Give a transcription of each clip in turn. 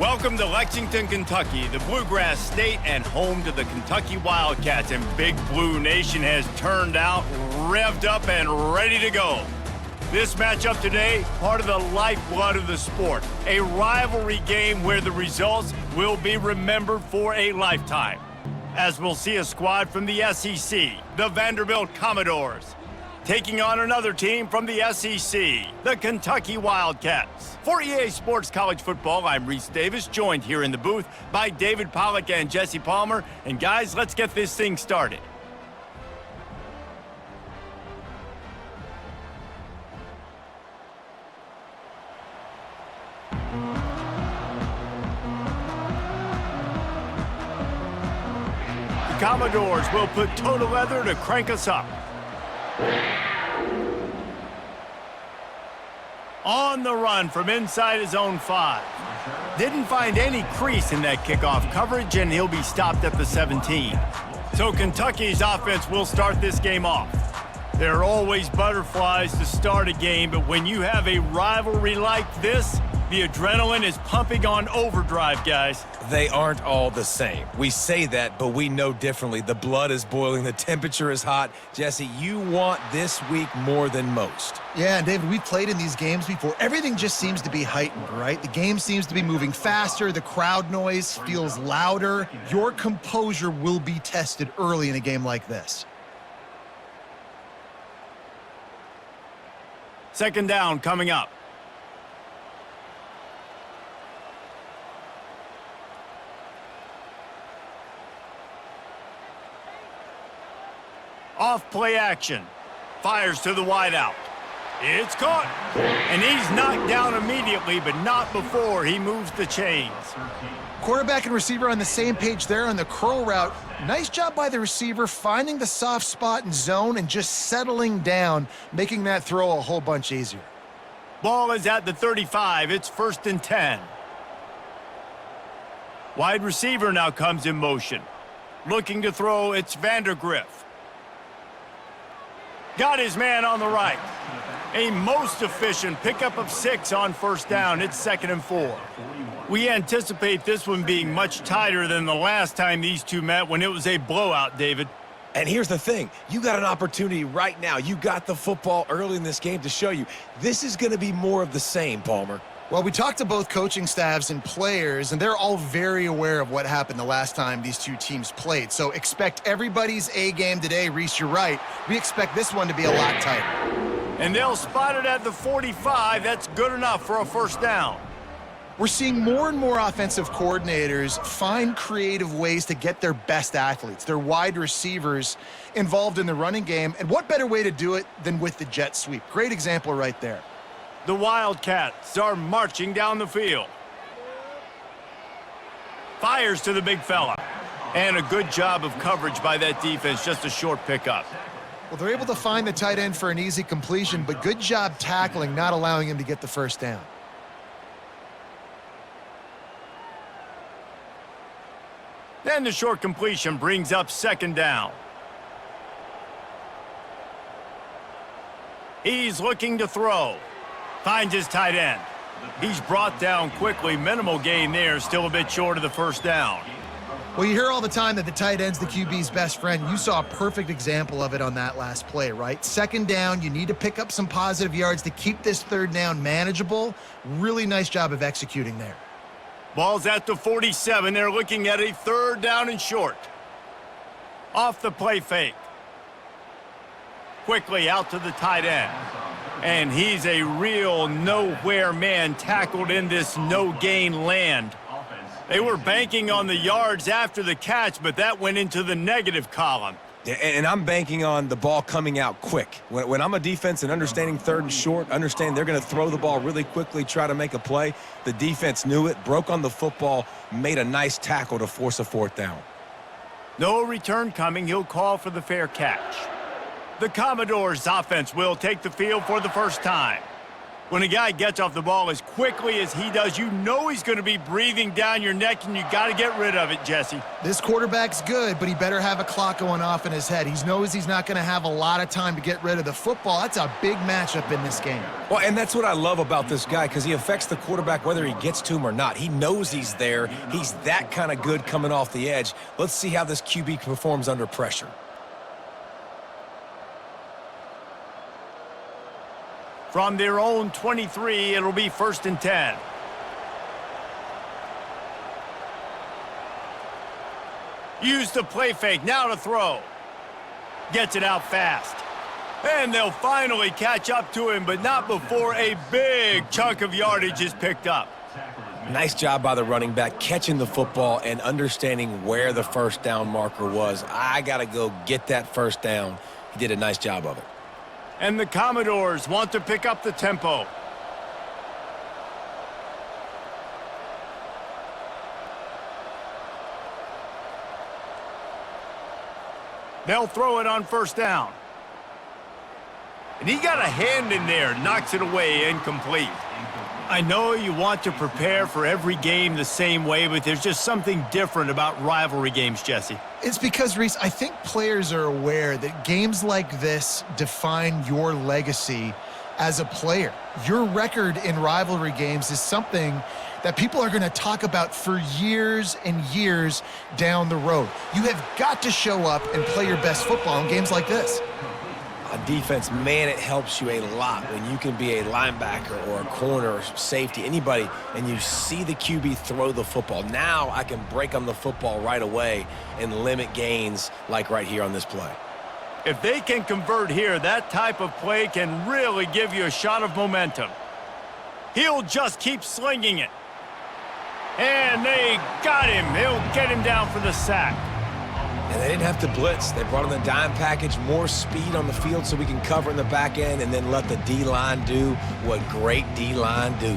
Welcome to Lexington, Kentucky, the Bluegrass State and home to the Kentucky Wildcats. And Big Blue Nation has turned out, revved up, and ready to go. This matchup today, part of the lifeblood of the sport. A rivalry game where the results will be remembered for a lifetime. As we'll see a squad from the SEC, the Vanderbilt Commodores, taking on another team from the SEC, the Kentucky Wildcats. For EA Sports College Football, I'm Reese Davis, joined here in the booth by David Pollack and Jesse Palmer. And guys, let's get this thing started. The Commodores will put toe to leather to crank us up. On the run from inside his own 5. Didn't find any crease in that kickoff coverage, and he'll be stopped at the 17. So Kentucky's offense will start this game off. There are always butterflies to start a game, but when you have a rivalry like this, the adrenaline is pumping on overdrive, guys. They aren't all the same. We say that, but we know differently. The blood is boiling. The temperature is hot. Jesse, you want this week more than most. Yeah, and David, we've played in these games before. Everything just seems to be heightened, right? The game seems to be moving faster. The crowd noise feels louder. Your composure will be tested early in a game like this. Second down coming up. Off play action. Fires to the wideout. It's caught. And he's knocked down immediately, but not before he moves the chains. Quarterback and receiver on the same page there on the curl route. Nice job by the receiver finding the soft spot in zone and just settling down, making that throw a whole bunch easier. Ball is at the 35. It's 1st and 10. Wide receiver now comes in motion. Looking to throw, it's Vanderbilt. Got his man on the right. A most efficient pickup of 6 on first down. It's 2nd and 4. We anticipate this one being much tighter than the last time these two met when it was a blowout, David. And here's the thing. You got an opportunity right now. You got the football early in this game to show you. This is going to be more of the same, Palmer. Well, we talked to both coaching staffs and players, and they're all very aware of what happened the last time these two teams played. So expect everybody's A game today. Reese, you're right. We expect this one to be a lot tighter. And they'll spot it at the 45. That's good enough for a first down. We're seeing more and more offensive coordinators find creative ways to get their best athletes, their wide receivers, involved in the running game. And what better way to do it than with the jet sweep? Great example right there. The Wildcats are marching down the field. Fires to the big fella. And a good job of coverage by that defense, just a short pickup. Well, they're able to find the tight end for an easy completion, but good job tackling, not allowing him to get the first down. Then the short completion brings up 2nd down. He's looking to throw. Finds his tight end. He's brought down quickly. Minimal gain there, still a bit short of the first down. Well, you hear all the time that the tight end's the QB's best friend. You saw a perfect example of it on that last play, right? 2nd down, you need to pick up some positive yards to keep this 3rd down manageable. Really nice job of executing there. Ball's at the 47. They're looking at a 3rd down and short. Off the play fake. Quickly out to the tight end. And he's a real nowhere man tackled in this no-gain land. They were banking on the yards after the catch, but that went into the negative column. Yeah, and I'm banking on the ball coming out quick. When I'm a defense and understanding 3rd and short, understand they're going to throw the ball really quickly, try to make a play. The defense knew it, broke on the football, made a nice tackle to force a 4th down. No return coming. He'll call for the fair catch. The Commodores offense will take the field for the first time. When a guy gets off the ball as quickly as he does, you know he's going to be breathing down your neck, and you got to get rid of it, Jesse. This quarterback's good, but he better have a clock going off in his head. He knows he's not going to have a lot of time to get rid of the football. That's a big matchup in this game. Well, and that's what I love about this guy, because he affects the quarterback whether he gets to him or not. He knows he's there. He's that kind of good coming off the edge. Let's see how this QB performs under pressure. From their own 23, it'll be 1st and 10. Use the play fake, now to throw. Gets it out fast. And they'll finally catch up to him, but not before a big chunk of yardage is picked up. Nice job by the running back catching the football and understanding where the first down marker was. I got to go get that first down. He did a nice job of it. And the Commodores want to pick up the tempo. They'll throw it on 1st down. And he got a hand in there, knocks it away, incomplete. I know you want to prepare for every game the same way, but there's just something different about rivalry games, Jesse. It's because, Reese, I think players are aware that games like this define your legacy as a player. Your record in rivalry games is something that people are going to talk about for years and years down the road. You have got to show up and play your best football in games like this. On defense, man, it helps you a lot when you can be a linebacker or a corner or safety, anybody, and you see the QB throw the football. Now I can break on the football right away and limit gains like right here on this play. If they can convert here, that type of play can really give you a shot of momentum. He'll just keep slinging it. And they got him. He'll get him down for the sack. And they didn't have to blitz. They brought in the dime package, more speed on the field so we can cover in the back end and then let the D-line do what great D-line do.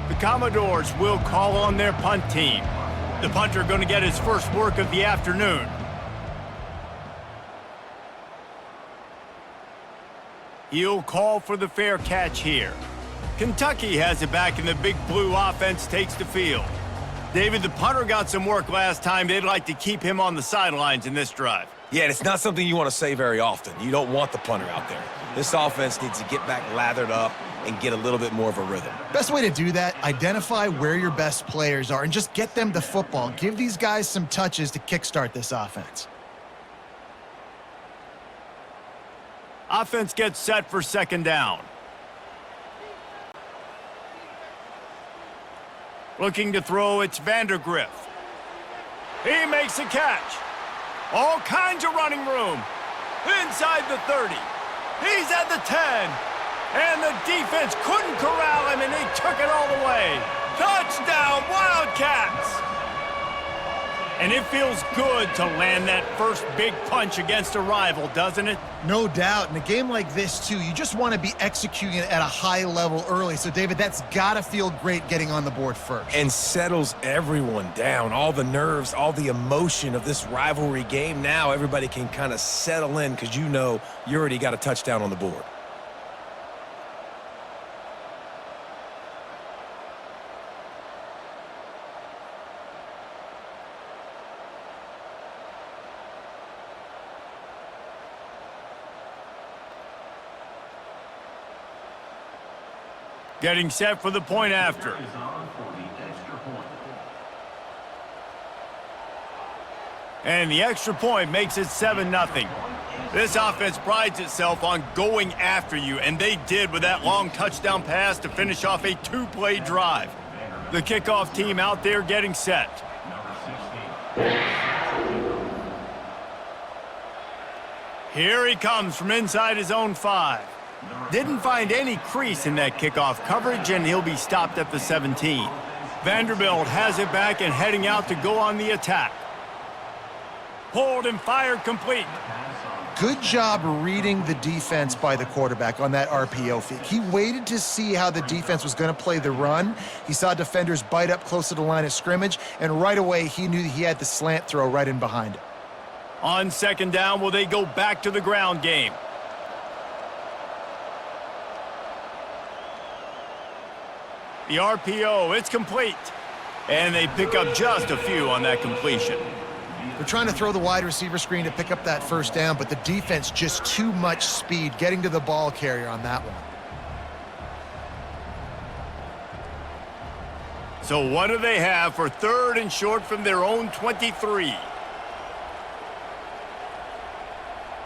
The Commodores will call on their punt team. The punter going to get his first work of the afternoon. He'll call for the fair catch here. Kentucky has it back, and the big blue offense takes the field. David, the punter got some work last time. They'd like to keep him on the sidelines in this drive. Yeah, and it's not something you want to say very often. You don't want the punter out there. This offense needs to get back lathered up and get a little bit more of a rhythm. Best way to do that, identify where your best players are and just get them the football. Give these guys some touches to kickstart this offense. Offense gets set for 2nd down. Looking to throw, it's Vanderbilt. He makes a catch. All kinds of running room. Inside the 30. He's at the 10. And the defense couldn't corral him, and he took it all the way. Touchdown, Wildcats! And it feels good to land that first big punch against a rival, doesn't it? No doubt. In a game like this, too, you just want to be executing it at a high level early. So, David, that's got to feel great getting on the board first. And settles everyone down. All the nerves, all the emotion of this rivalry game. Now everybody can kind of settle in because you know you already got a touchdown on the board. Getting set for the point after. And the extra point makes it 7-0. This offense prides itself on going after you, and they did with that long touchdown pass to finish off a 2-play drive. The kickoff team out there getting set. Here he comes from inside his own 5. Didn't find any crease in that kickoff coverage, and he'll be stopped at the 17. Vanderbilt has it back and heading out to go on the attack. Pulled and fired complete. Good job reading the defense by the quarterback on that RPO fake. He waited to see how the defense was going to play the run. He saw defenders bite up close to the line of scrimmage, and right away he knew he had the slant throw right in behind it. On second down, will they go back to the ground game? The RPO, it's complete. And they pick up just a few on that completion. They're trying to throw the wide receiver screen to pick up that first down, but the defense just too much speed getting to the ball carrier on that one. So what do they have for third and short from their own 23?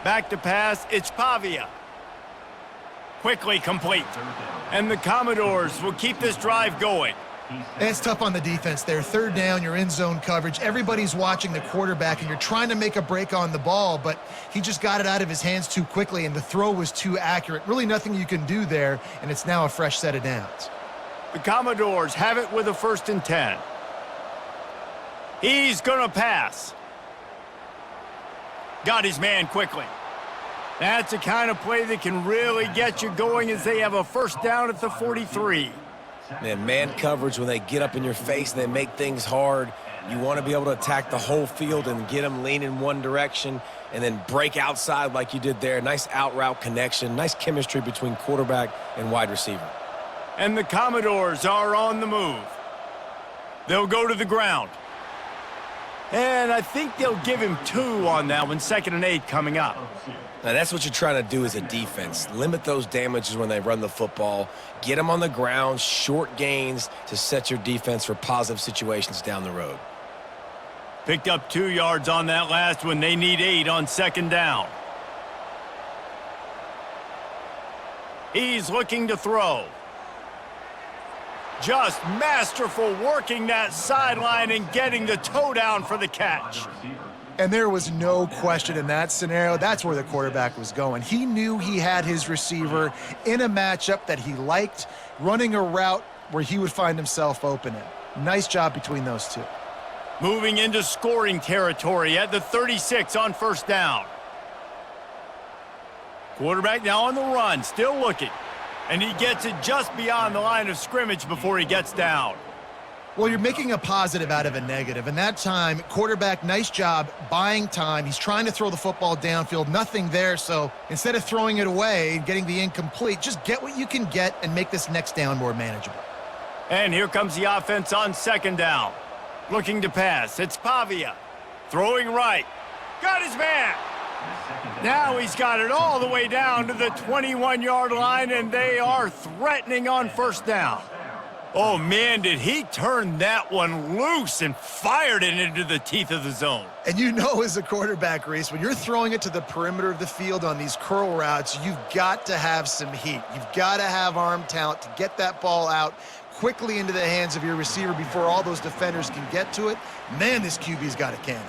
Back to pass, it's Pavia. Quickly complete. And the Commodores will keep this drive going. It's tough on the defense there. Third down, you're in zone coverage. Everybody's watching the quarterback, and you're trying to make a break on the ball, but he just got it out of his hands too quickly, and the throw was too accurate. Really nothing you can do there, and it's now a fresh set of downs. The Commodores have it with a 1st and 10. He's going to pass. Got his man quickly. That's the kind of play that can really get you going as they have a first down at the 43. Man coverage, when they get up in your face and they make things hard, you want to be able to attack the whole field and get them leaning one direction and then break outside like you did there. Nice out route connection, nice chemistry between quarterback and wide receiver. And the Commodores are on the move. They'll go to the ground. And I think they'll give him 2 on that one, 2nd and 8 coming up. Now, that's what you're trying to do as a defense. Limit those damages when they run the football. Get them on the ground, short gains to set your defense for positive situations down the road. Picked up 2 yards on that last one. They need 8 on 2nd down. He's looking to throw. Just masterful working that sideline and getting the toe down for the catch. And there was no question in that scenario. That's where the quarterback was going. He knew he had his receiver in a matchup that he liked, running a route where he would find himself open in. Nice job between those two. Moving into scoring territory at the 36 on 1st down. Quarterback now on the run, still looking. And he gets it just beyond the line of scrimmage before he gets down. Well, you're making a positive out of a negative. And that time, quarterback, nice job buying time. He's trying to throw the football downfield, nothing there. So instead of throwing it away and getting the incomplete, just get what you can get and make this next down more manageable. And here comes the offense on 2nd down. Looking to pass, it's Pavia. Throwing right. Got his man. Now he's got it all the way down to the 21-yard line, and they are threatening on 1st down. Oh, man, did he turn that one loose and fired it into the teeth of the zone. And you know, as a quarterback, Reese, when you're throwing it to the perimeter of the field on these curl routes, you've got to have some heat. You've got to have arm talent to get that ball out quickly into the hands of your receiver before all those defenders can get to it. Man, this QB's got a cannon.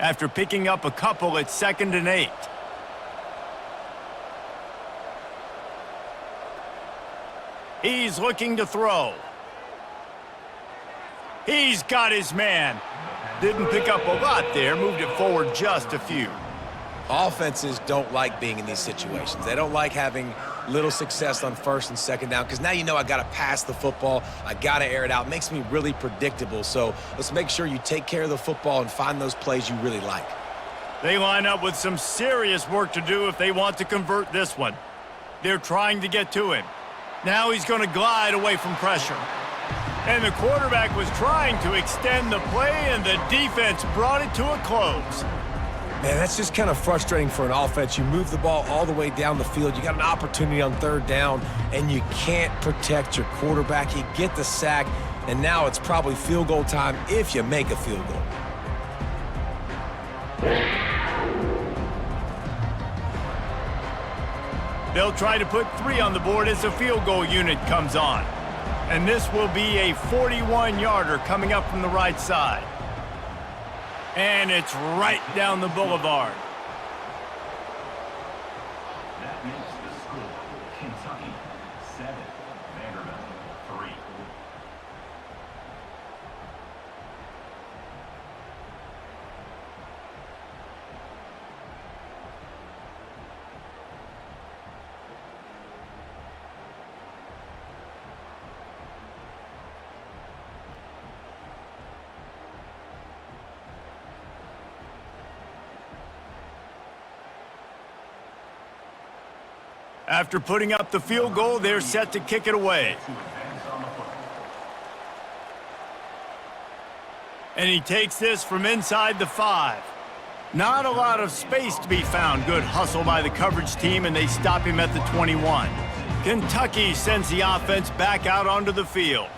After picking up a couple at 2nd and 8. He's looking to throw. He's got his man. Didn't pick up a lot there, moved it forward just a few. Offenses don't like being in these situations. They don't like having little success on 1st and 2nd down because now you know I got to pass the football. I got to air it out. It makes me really predictable. So let's make sure you take care of the football and find those plays you really like. They line up with some serious work to do if they want to convert this one. They're trying to get to him. Now he's going to glide away from pressure. And the quarterback was trying to extend the play, and the defense brought it to a close. Man, that's just kind of frustrating for an offense. You move the ball all the way down the field. You got an opportunity on 3rd down, and you can't protect your quarterback. You get the sack, and now it's probably field goal time if you make a field goal. They'll try to put 3 on the board as the field goal unit comes on. And this will be a 41-yarder coming up from the right side. And it's right down the boulevard. That makes the score Kentucky 7, After putting up the field goal, they're set to kick it away. And he takes this from inside the 5. Not a lot of space to be found. Good hustle by the coverage team, and they stop him at the 21. Kentucky sends the offense back out onto the field.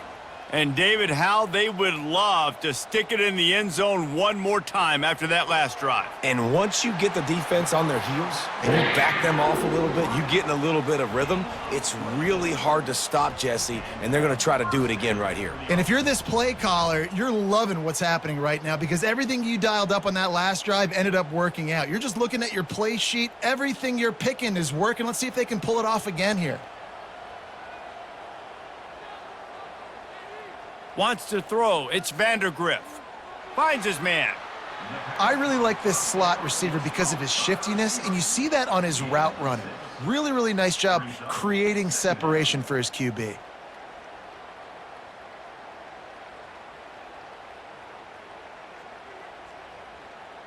And David, how they would love to stick it in the end zone one more time after that last drive. And once you get the defense on their heels and you back them off a little bit, you get in a little bit of rhythm, it's really hard to stop, Jesse, and they're going to try to do it again right here. And if you're this play caller, you're loving what's happening right now because everything you dialed up on that last drive ended up working out. You're just looking at your play sheet. Everything you're picking is working. Let's see if they can pull it off again here. Wants to throw. It's Vanderbilt. Finds his man. I really like this slot receiver because of his shiftiness, and you see that on his route running. Really, really nice job creating separation for his QB.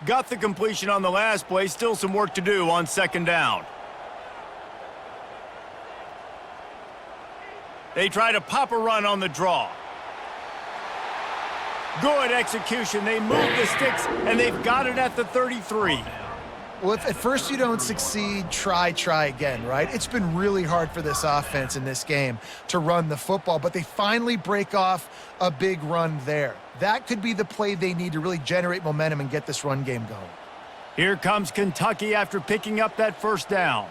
Got the completion on the last play. Still some work to do on second down. They try to pop a run on the draw. Good execution. They move the sticks, and they've got it at the 33. Well, if at first you don't succeed, try again, right? It's been really hard for this offense in this game to run the football, but they finally break off a big run there. That could be the play they need to really generate momentum and get this run game going. Here comes Kentucky after picking up that first down.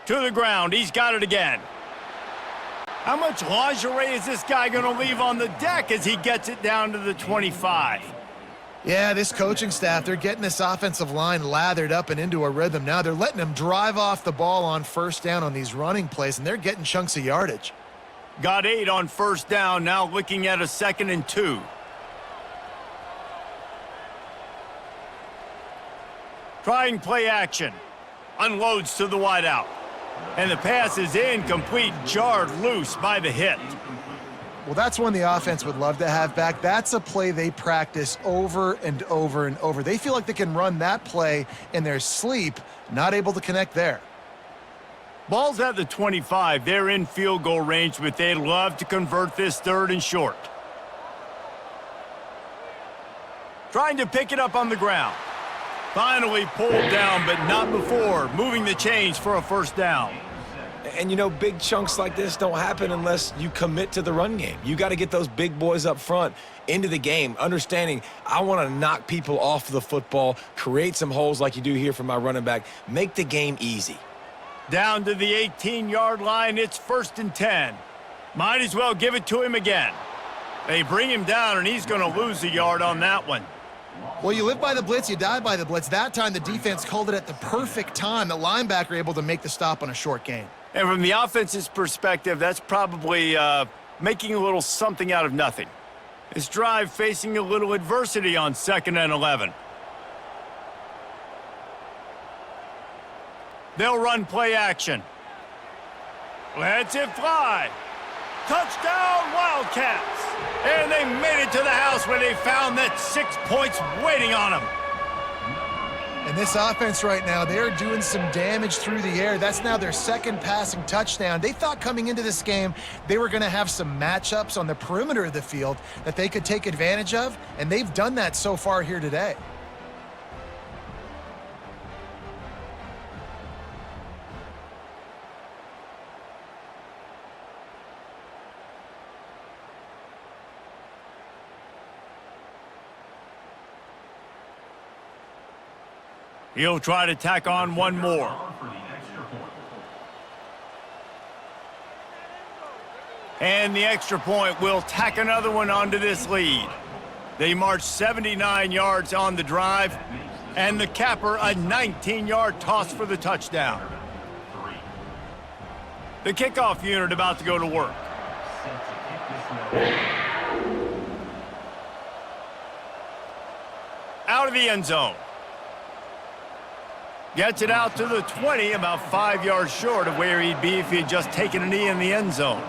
To the ground. He's got it again. How much lingerie is this guy going to leave on the deck as he gets it down to the 25? Yeah, this coaching staff, they're getting this offensive line lathered up and into a rhythm now. They're letting them drive off the ball on first down on these running plays, and they're getting chunks of yardage. Got 8 on first down, now looking at a 2nd and 2. Trying play action. Unloads to the wideout. And the pass is incomplete, jarred loose by the hit. Well, that's one the offense would love to have back. That's a play they practice over and over and over. They feel like they can run that play in their sleep, not able to connect there. Ball's at the 25. They're in field goal range, but they'd love to convert this 3rd and short. Trying to pick it up on the ground. Finally pulled down, but not before. Moving the chains for a first down. And, you know, big chunks like this don't happen unless you commit to the run game. You got to get those big boys up front into the game, understanding I want to knock people off the football, create some holes like you do here for my running back, make the game easy. Down to the 18-yard line, it's 1st and 10. Might as well give it to him again. They bring him down, and he's going to lose a yard on that one. Well, you live by the blitz, you die by the blitz. That time, the defense called it at the perfect time. The linebacker able to make the stop on a short gain. And from the offense's perspective, that's probably making a little something out of nothing. This drive facing a little adversity on 2nd and 11. They'll run play action. Lets it fly. Touchdown, Wildcats! And they made it to the house where they found that 6 points waiting on them. And this offense right now, they're doing some damage through the air. That's now their 2nd passing touchdown. They thought coming into this game, they were going to have some matchups on the perimeter of the field that they could take advantage of, and they've done that so far here today. He'll try to tack on one more. And the extra point will tack another one onto this lead. They march 79 yards on the drive, and the capper a 19-yard toss for the touchdown. The kickoff unit about to go to work. Out of the end zone. Gets it out to the 20, about 5 yards short of where he'd be if he had just taken a knee in the end zone.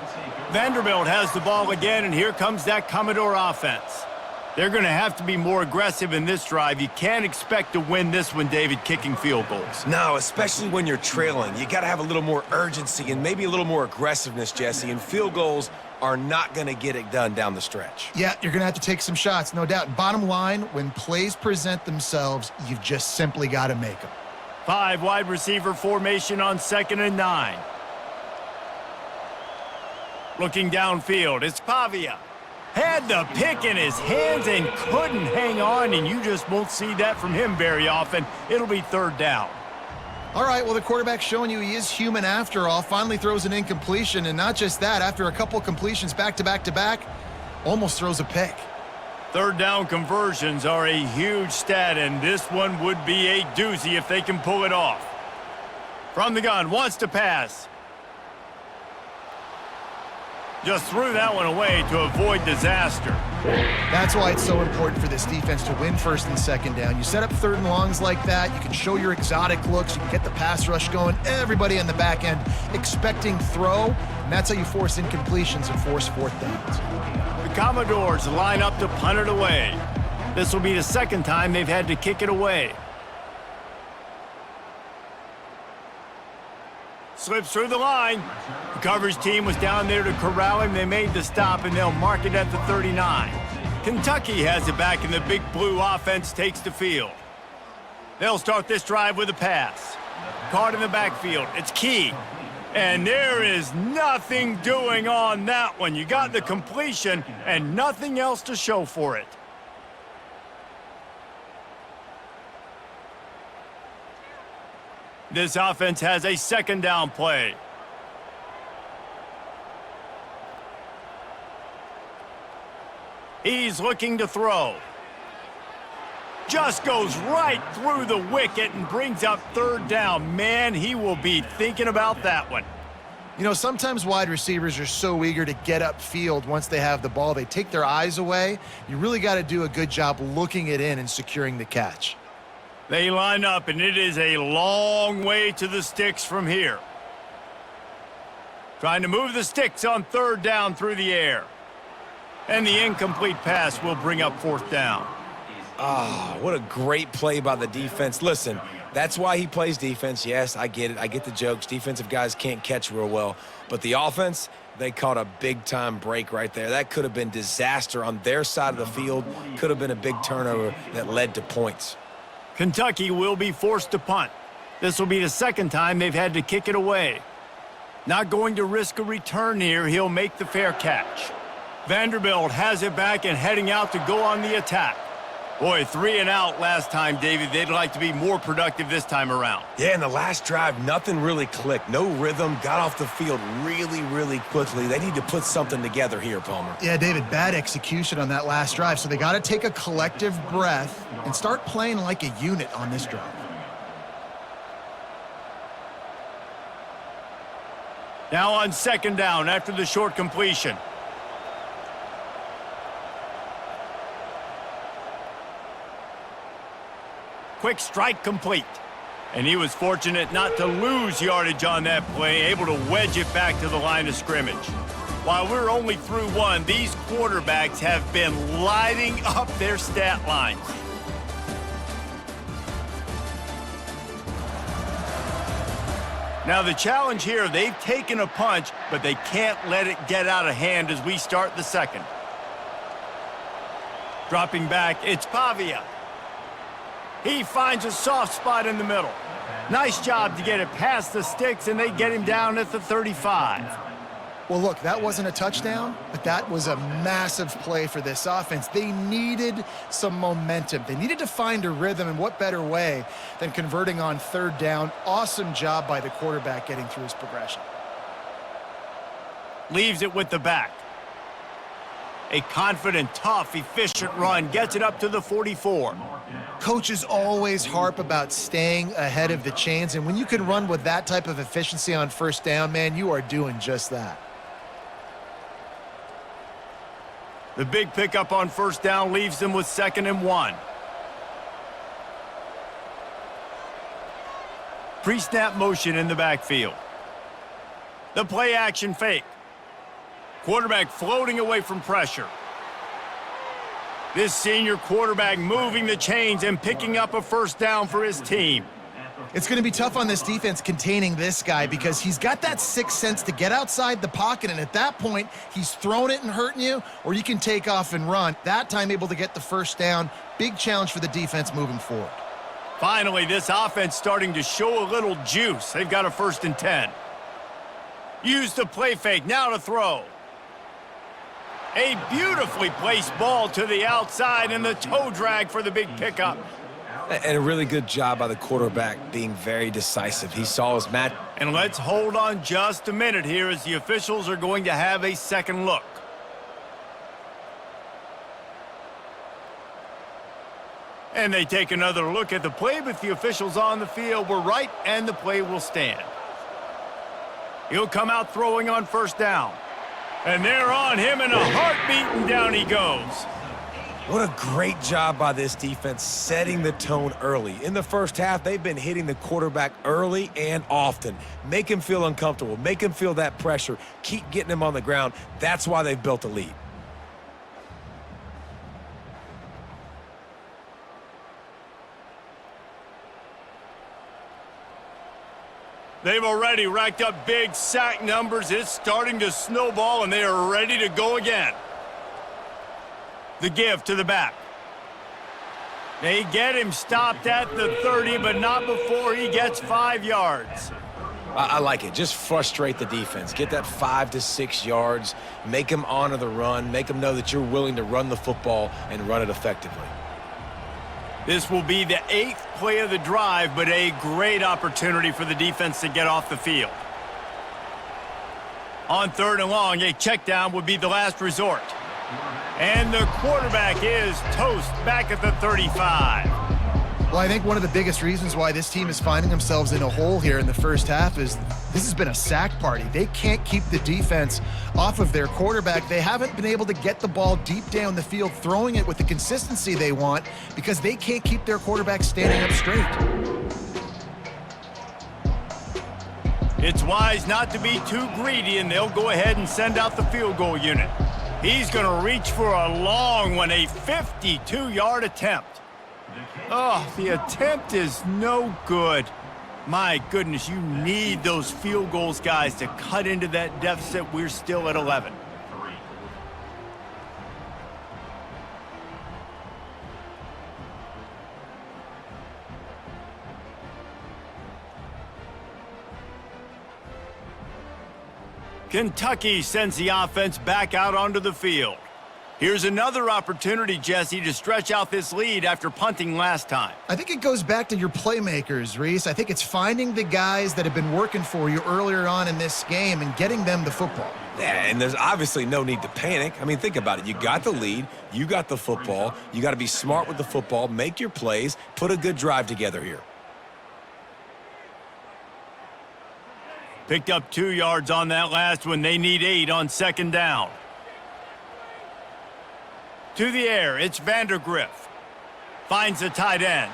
Vanderbilt has the ball again, and here comes that Commodore offense. They're going to have to be more aggressive in this drive. You can't expect to win this one, David, kicking field goals. No, especially when you're trailing. You got to have a little more urgency and maybe a little more aggressiveness, Jesse, and field goals are not going to get it done down the stretch. Yeah, you're going to have to take some shots, no doubt. Bottom line, when plays present themselves, you've just simply got to make them. 5 wide receiver formation on 2nd and 9. Looking downfield, it's Pavia. Had the pick in his hands and couldn't hang on, and you just won't see that from him very often. It'll be 3rd down. All right, well, the quarterback's showing you he is human after all. Finally throws an incompletion, and not just that, after a couple completions back-to-back-to-back, almost throws a pick. 3rd down conversions are a huge stat, and this one would be a doozy if they can pull it off. From the gun, wants to pass. Just threw that one away to avoid disaster. That's why it's so important for this defense to win 1st and 2nd down. You set up 3rd and longs like that, you can show your exotic looks, you can get the pass rush going, everybody on the back end expecting throw, and that's how you force incompletions and force 4th downs. The Commodores line up to punt it away. This will be the 2nd time they've had to kick it away. Slips through the line. The coverage team was down there to corral him. They made the stop, and they'll mark it at the 39. Kentucky has it back, and the Big Blue offense takes the field. They'll start this drive with a pass. Caught in the backfield. It's Key. And there is nothing doing on that one. You got the completion and nothing else to show for it. This offense has a 2nd down play. He's looking to throw. Just goes right through the wicket and brings up 3rd down. Man, he will be thinking about that one. You know, sometimes wide receivers are so eager to get upfield once they have the ball, they take their eyes away. You really got to do a good job looking it in and securing the catch. They line up, and it is a long way to the sticks from here. Trying to move the sticks on 3rd down through the air. And the incomplete pass will bring up 4th down. Oh, what a great play by the defense. Listen, that's why he plays defense. Yes, I get it. I get the jokes. Defensive guys can't catch real well. But the offense, they caught a big-time break right there. That could have been disaster on their side of the field. Could have been a big turnover that led to points. Kentucky will be forced to punt. This will be the 2nd time they've had to kick it away. Not going to risk a return here. He'll make the fair catch. Vanderbilt has it back and heading out to go on the attack. Boy, 3 and out last time, David. They'd like to be more productive this time around. Yeah, in the last drive, nothing really clicked. No rhythm, got off the field really, really quickly. They need to put something together here, Palmer. Yeah, David, bad execution on that last drive, so they got to take a collective breath and start playing like a unit on this drive. Now on 2nd down after the short completion. Quick strike complete. And he was fortunate not to lose yardage on that play, able to wedge it back to the line of scrimmage. While we're only through 1, these quarterbacks have been lighting up their stat lines. Now the challenge here, they've taken a punch, but they can't let it get out of hand as we start the 2nd. Dropping back, it's Pavia. He finds a soft spot in the middle. Nice job to get it past the sticks, and they get him down at the 35. Well, look, that wasn't a touchdown, but that was a massive play for this offense. They needed some momentum. They needed to find a rhythm, and what better way than converting on 3rd down. Awesome job by the quarterback getting through his progression. Leaves it with the back. A confident, tough, efficient run gets it up to the 44. Coaches always harp about staying ahead of the chains, and when you can run with that type of efficiency on 1st down, man, you are doing just that. The big pickup on 1st down leaves them with 2nd and 1. Pre-snap motion in the backfield. The play action fake. Quarterback floating away from pressure. This senior quarterback moving the chains and picking up a first down for his team. It's going to be tough on this defense containing this guy because he's got that sixth sense to get outside the pocket, and at that point, he's throwing it and hurting you, or you can take off and run. That time able to get the first down. Big challenge for the defense moving forward. Finally, this offense starting to show a little juice. They've got a 1st and 10. Use the play fake, now to throw. A beautifully placed ball to the outside and the toe drag for the big pickup. And a really good job by the quarterback being very decisive. He saw his match. And let's hold on just a minute here as the officials are going to have a second look. And they take another look at the play, but the officials on the field were right, and the play will stand. He'll come out throwing on first down. And they're on him in a heartbeat, and down he goes. What a great job by this defense setting the tone early. In the first half, they've been hitting the quarterback early and often. Make him feel uncomfortable. Make him feel that pressure. Keep getting him on the ground. That's why they've built a lead. They've already racked up big sack numbers. It's starting to snowball, and they are ready to go again. The give to the back. They get him stopped at the 30, but not before he gets 5 yards. I like it. Just frustrate the defense. Get that 5 to 6 yards. Make them honor the run. Make them know that you're willing to run the football and run it effectively. This will be the 8th play of the drive, but a great opportunity for the defense to get off the field. On 3rd and long, a check down would be the last resort. And the quarterback is toast back at the 35. Well, I think one of the biggest reasons why this team is finding themselves in a hole here in the first half is this has been a sack party. They can't keep the defense off of their quarterback. They haven't been able to get the ball deep down the field, throwing it with the consistency they want because they can't keep their quarterback standing up straight. It's wise not to be too greedy, and they'll go ahead and send out the field goal unit. He's going to reach for a long one, a 52-yard attempt. Oh, the attempt is no good. My goodness, you need those field goals, guys, to cut into that deficit. We're still at 11. Kentucky sends the offense back out onto the field. Here's another opportunity, Jesse, to stretch out this lead after punting last time. I think it goes back to your playmakers, Reese. I think it's finding the guys that have been working for you earlier on in this game and getting them the football. Yeah, and there's obviously no need to panic. I mean, think about it. You got the lead. You got the football. You got to be smart with the football, make your plays, put a good drive together here. Picked up 2 yards on that last one. They need 8 on 2nd down. To the air, it's Vanderbilt. Finds the tight end.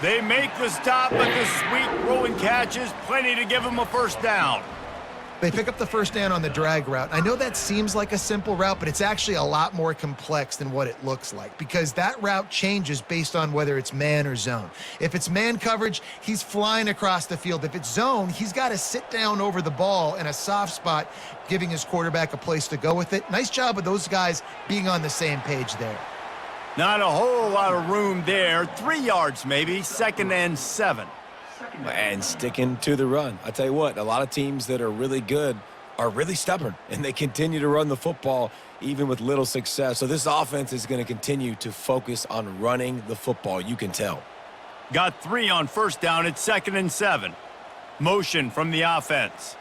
They make the stop, but the sweet throw and catch is plenty to give them a first down. They pick up the first down on the drag route. I know that seems like a simple route, but it's actually a lot more complex than what it looks like because that route changes based on whether it's man or zone. If it's man coverage, he's flying across the field. If it's zone, he's got to sit down over the ball in a soft spot, giving his quarterback a place to go with it. Nice job of those guys being on the same page there. Not a whole lot of room there. 3 yards maybe, 2nd and 7. And sticking to the run. I tell you what, a lot of teams that are really good are really stubborn, and they continue to run the football even with little success. So this offense is going to continue to focus on running the football. You can tell. Got 3 on first down at 2nd and 7. Motion from the offense.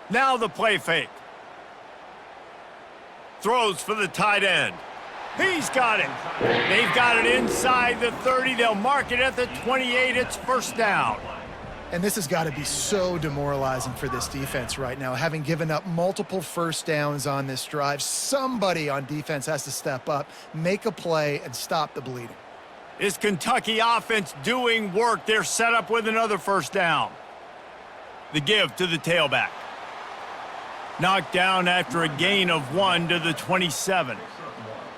Now the play fake. Throws for the tight end. He's got it. They've got it inside the 30. They'll mark it at the 28. It's first down. And this has got to be so demoralizing for this defense right now. Having given up multiple first downs on this drive, somebody on defense has to step up, make a play, and stop the bleeding. Is Kentucky offense doing work? They're set up with another first down. The give to the tailback. Knocked down after a gain of 1 to the 27.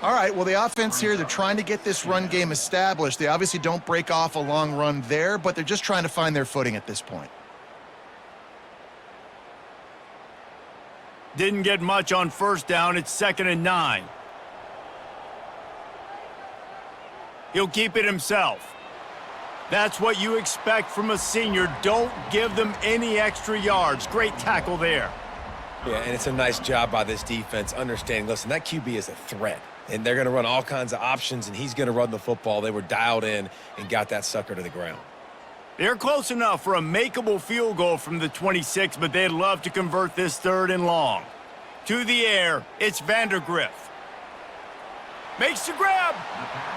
All right, well, the offense here, they're trying to get this run game established. They obviously don't break off a long run there, but they're just trying to find their footing at this point. Didn't get much on first down. It's 2nd and 9. He'll keep it himself. That's what you expect from a senior. Don't give them any extra yards. Great tackle there. Yeah, and it's a nice job by this defense understanding, listen, that QB is a threat, and they're going to run all kinds of options, and he's going to run the football. They were dialed in and got that sucker to the ground. They're close enough for a makeable field goal from the 26, but they'd love to convert this 3rd and long. To the air, it's Vanderbilt. Makes the grab.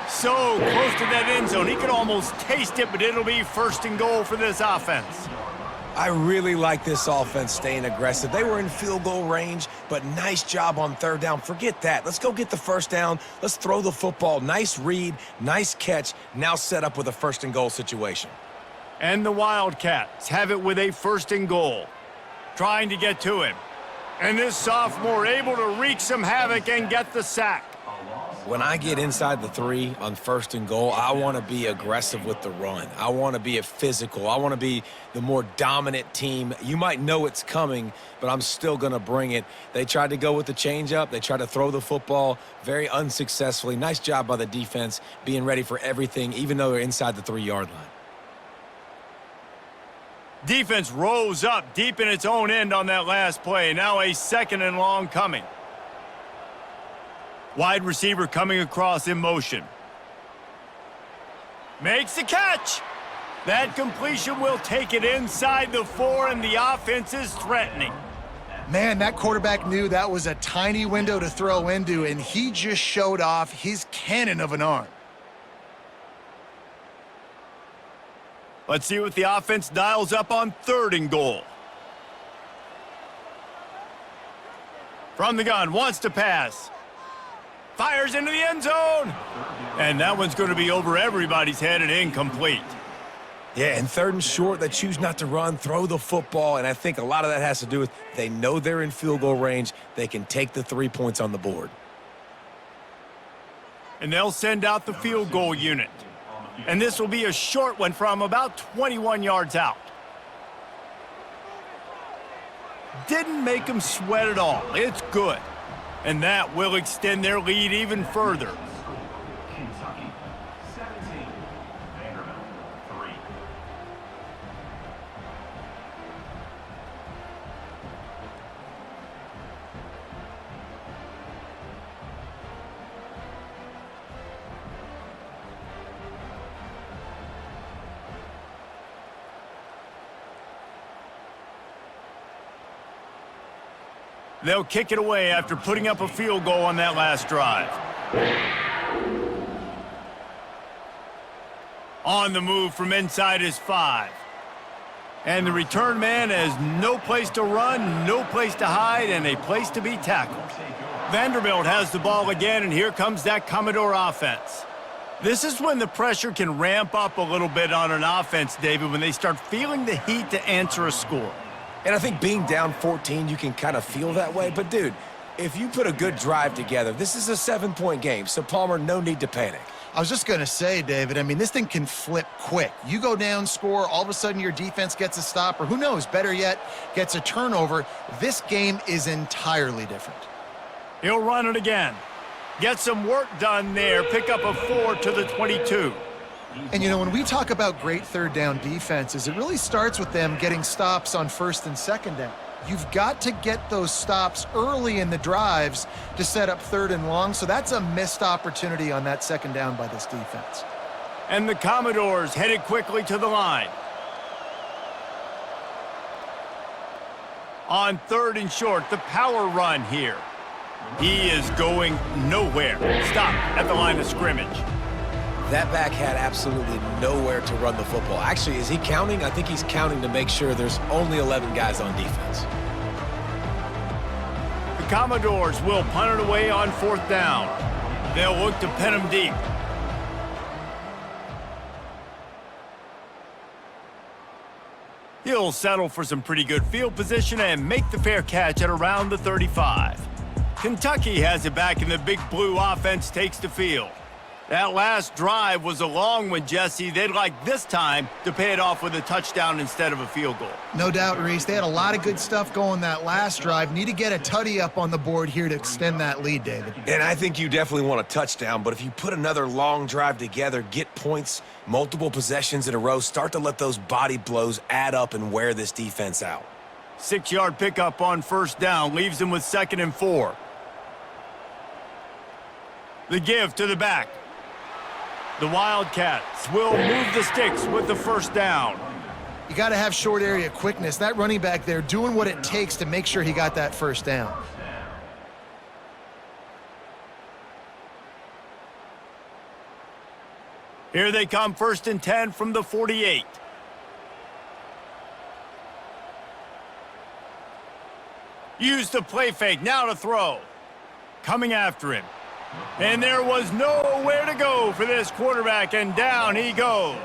So close to that end zone. He could almost taste it, but it'll be 1st and goal for this offense. I really like this offense staying aggressive. They were in field goal range, but nice job on 3rd down. Forget that. Let's go get the 1st down. Let's throw the football. Nice read, nice catch. Now set up with a 1st and goal situation. And the Wildcats have it with a 1st and goal. Trying to get to him. And this sophomore able to wreak some havoc and get the sack. When I get inside the 3 on 1st and goal, I want to be aggressive with the run. I want to be a physical. I want to be the more dominant team. You might know it's coming, but I'm still going to bring it. They tried to go with the changeup. They tried to throw the football very unsuccessfully. Nice job by the defense being ready for everything, even though they're inside the 3-yard line. Defense rose up deep in its own end on that last play. Now a 2nd and long coming. Wide receiver coming across in motion. Makes the catch. That completion will take it inside the 4, and the offense is threatening. Man, that quarterback knew that was a tiny window to throw into, and he just showed off his cannon of an arm. Let's see what the offense dials up on 3rd and goal. From the gun, wants to pass. Fires into the end zone. And that one's going to be over everybody's head and incomplete. Yeah, and 3rd and short, they choose not to run, throw the football, and I think a lot of that has to do with they know they're in field goal range. They can take the 3 points on the board. And they'll send out the field goal unit. And this will be a short one from about 21 yards out. Didn't make them sweat at all. It's good. And that will extend their lead even further. Kentucky 17, Vanderbilt 3. They'll kick it away after putting up a field goal on that last drive. On the move from inside his 5. And the return man has no place to run, no place to hide, and a place to be tackled. Vanderbilt has the ball again, and here comes that Commodore offense. This is when the pressure can ramp up a little bit on an offense, David, when they start feeling the heat to answer a score. And I think being down 14, you can kind of feel that way. But, dude, if you put a good drive together, this is a 7-point game. So, Palmer, no need to panic. I was just going to say, David, I mean, this thing can flip quick. You go down, score, all of a sudden your defense gets a stop, or who knows, better yet, gets a turnover. This game is entirely different. He'll run it again. Get some work done there. Pick up a 4 to the 22. And, you know, when we talk about great 3rd down defenses, it really starts with them getting stops on 1st and 2nd down. You've got to get those stops early in the drives to set up 3rd and long, so that's a missed opportunity on that 2nd down by this defense. And the Commodores headed quickly to the line. On 3rd and short, the power run here. He is going nowhere. Stop at the line of scrimmage. That back had absolutely nowhere to run the football. Actually, is he counting? I think he's counting to make sure there's only 11 guys on defense. The Commodores will punt it away on 4th down. They'll look to pin him deep. He'll settle for some pretty good field position and make the fair catch at around the 35. Kentucky has it back, and the Big Blue offense takes the field. That last drive was a long one, Jesse. They'd like this time to pay it off with a touchdown instead of a field goal. No doubt, Reese. They had a lot of good stuff going that last drive. Need to get a tutty up on the board here to extend that lead, David. And I think you definitely want a touchdown, but if you put another long drive together, get points, multiple possessions in a row, start to let those body blows add up and wear this defense out. 6-yard pickup on first down leaves them with 2nd and 4. The give to the back. The Wildcats will move the sticks with the first down. You got to have short area quickness. That running back there doing what it takes to make sure he got that first down. Here they come, 1st and 10 from the 48. Use the play fake, now to throw. Coming after him. And there was nowhere to go for this quarterback, and down he goes.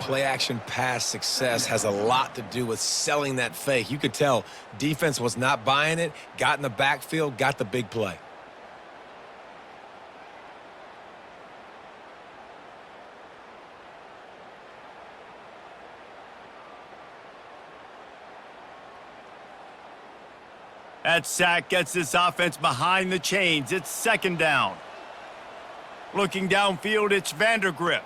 Play action pass success has a lot to do with selling that fake. You could tell defense was not buying it, got in the backfield, got the big play. That sack gets this offense behind the chains. It's 2nd down. Looking downfield, it's Vanderbilt.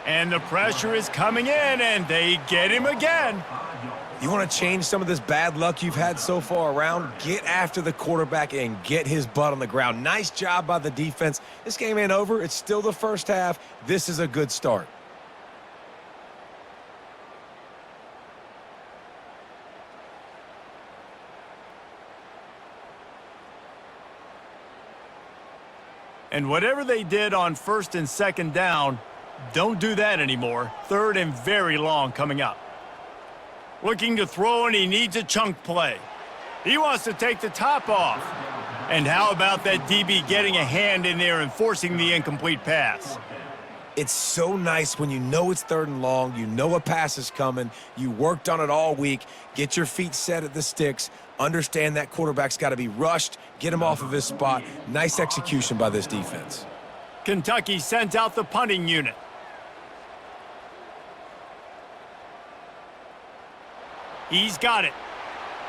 And the pressure is coming in, and they get him again. You want to change some of this bad luck you've had so far around? Get after the quarterback and get his butt on the ground. Nice job by the defense. This game ain't over. It's still the first half. This is a good start. And whatever they did on 1st and 2nd down, don't do that anymore. 3rd and very long coming up. Looking to throw, and he needs a chunk play. He wants to take the top off. And how about that DB getting a hand in there and forcing the incomplete pass? It's so nice when you know it's 3rd and long, you know a pass is coming, you worked on it all week, get your feet set at the sticks, understand that quarterback's got to be rushed, get him off of his spot. Nice execution by this defense. Kentucky sends out the punting unit. He's got it.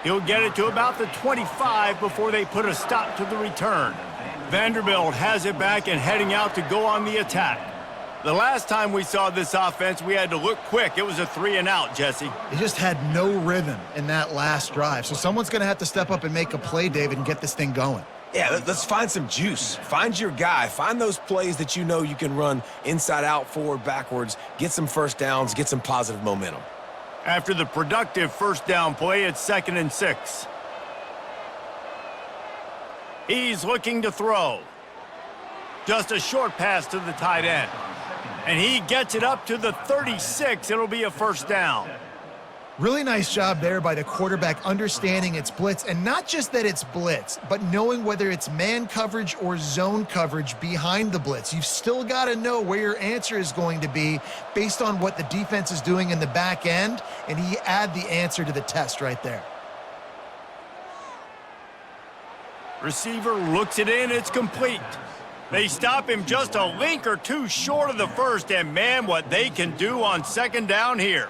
He'll get it to about the 25 before they put a stop to the return. Vanderbilt has it back and heading out to go on the attack. The last time we saw this offense, we had to look quick. It was a 3-and-out, Jesse. They just had no rhythm in that last drive. So someone's going to have to step up and make a play, David, and get this thing going. Yeah, let's find some juice. Find your guy. Find those plays that you know you can run inside out, forward, backwards. Get some first downs. Get some positive momentum. After the productive first down play, it's 2nd and 6. He's looking to throw. Just a short pass to the tight end. And he gets it up to the 36. It'll be a first down. Really nice job there by the quarterback understanding it's blitz, and not just that it's blitz, but knowing whether it's man coverage or zone coverage behind the blitz. You've still got to know where your answer is going to be based on what the defense is doing in the back end, and he add the answer to the test right there. Receiver looks it in. It's complete. They stop him just a link or two short of the first, and man, what they can do on 2nd down here.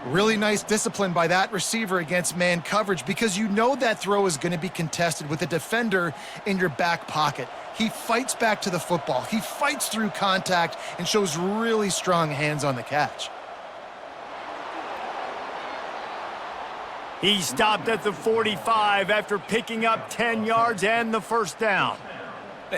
Really nice discipline by that receiver against man coverage, because you know that throw is going to be contested with a defender in your back pocket. He fights back to the football. He fights through contact and shows really strong hands on the catch. He stopped at the 45 after picking up 10 yards and the first down.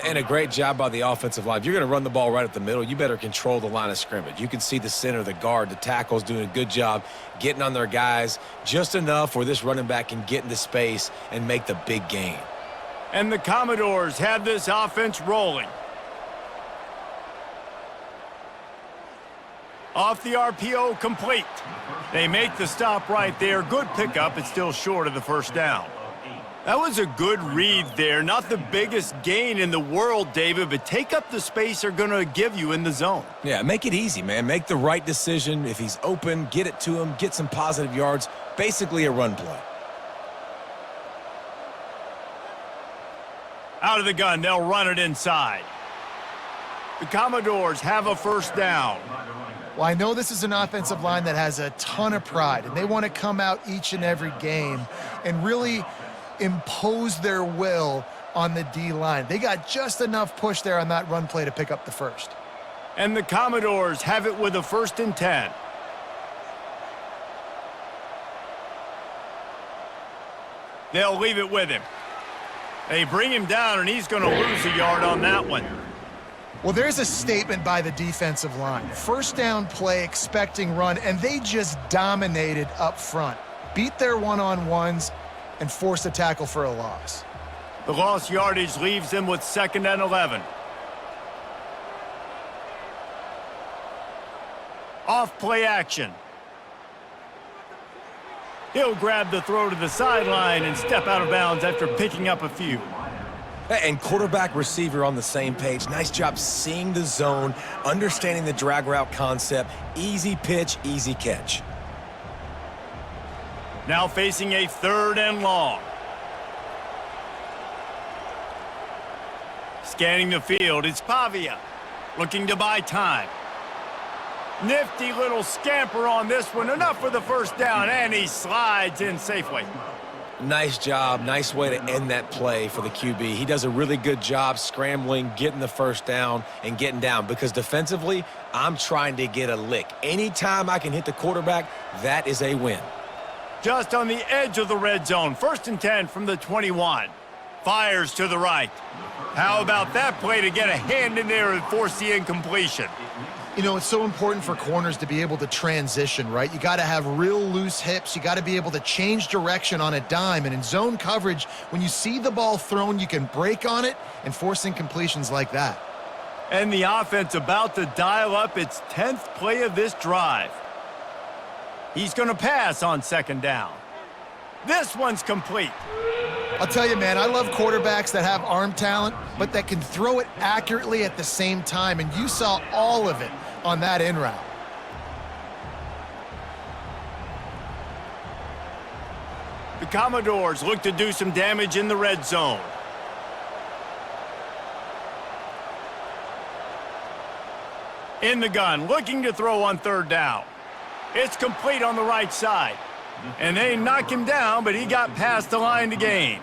And a great job by the offensive line. If you're going to run the ball right at the middle, you better control the line of scrimmage. You can see the center, the guard, the tackles doing a good job getting on their guys just enough where this running back can get into space and make the big gain. And the Commodores have this offense rolling. Off the RPO, complete. They make the stop right there. Good pickup. It's still short of the first down. That was a good read there. Not the biggest gain in the world, David, but take up the space they're going to give you in the zone. Yeah, make it easy, man. Make the right decision. If he's open, get it to him, get some positive yards. Basically a run play. Out of the gun, they'll run it inside. The Commodores have a first down. Well, I know this is an offensive line that has a ton of pride, and they want to come out each and every game and really impose their will on the D-line. They got just enough push there on that run play to pick up the first. And the Commodores have it with a 1st and 10. They'll leave it with him. They bring him down, and he's going to lose a yard on that one. Well, there's a statement by the defensive line. First down play, expecting run, and they just dominated up front. Beat their one-on-ones and forced a tackle for a loss. The lost yardage leaves them with 2nd and 11. Off play action. He'll grab the throw to the sideline and step out of bounds after picking up a few. And quarterback receiver on the same page. Nice job seeing the zone, understanding the drag route concept. Easy pitch, easy catch. Now facing a 3rd and long. Scanning the field, it's Pavia, looking to buy time. Nifty little scamper on this one, enough for the first down, and he slides in safely. Nice job, nice way to end that play for the QB. He does a really good job scrambling, getting the first down, and getting down, because defensively, I'm trying to get a lick. Anytime I can hit the quarterback, that is a win. Just on the edge of the red zone, 1st and 10 from the 21. Fires to the right. How about that play to get a hand in there and force the incompletion? You know, it's so important for corners to be able to transition, right? You got to have real loose hips. You got to be able to change direction on a dime. And in zone coverage, when you see the ball thrown, you can break on it and force incompletions like that. And the offense about to dial up its 10th play of this drive. He's going to pass on 2nd down. This one's complete. I'll tell you, man, I love quarterbacks that have arm talent, but that can throw it accurately at the same time, and you saw all of it on that in route. The Commodores look to do some damage in the red zone. In the gun, looking to throw on 3rd down. It's complete on the right side. And they knock him down, but he got past the line to gain.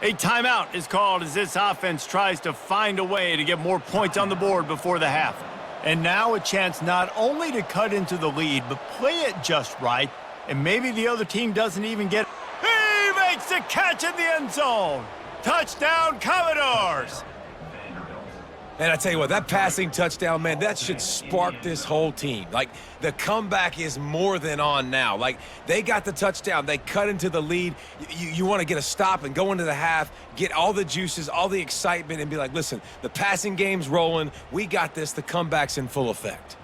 A timeout is called as this offense tries to find a way to get more points on the board before the half. And now a chance not only to cut into the lead, but play it just right, and maybe the other team doesn't even get it. He makes the catch in the end zone. Touchdown, Commodores! And I tell you what, that passing touchdown, man, that should spark this whole team. Like, the comeback is more than on now. Like, they got the touchdown. They cut into the lead. You want to get a stop and go into the half, get all the juices, all the excitement, and be like, listen, the passing game's rolling. We got this. The comeback's in full effect.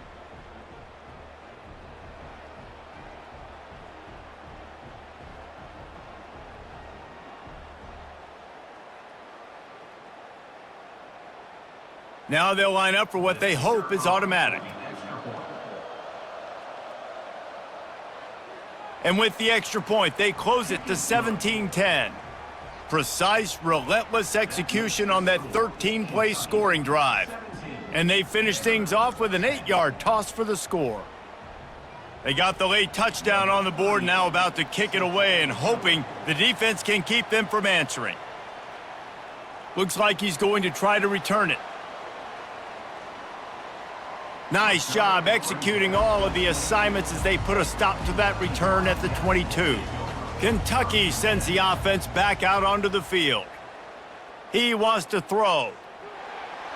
Now they'll line up for what they hope is automatic. And with the extra point, they close it to 17-10. Precise, relentless execution on that 13-play scoring drive. And they finish things off with an 8-yard toss for the score. They got the late touchdown on the board, now about to kick it away and hoping the defense can keep them from answering. Looks like he's going to try to return it. Nice job executing all of the assignments as they put a stop to that return at the 22. Kentucky sends the offense back out onto the field. He wants to throw.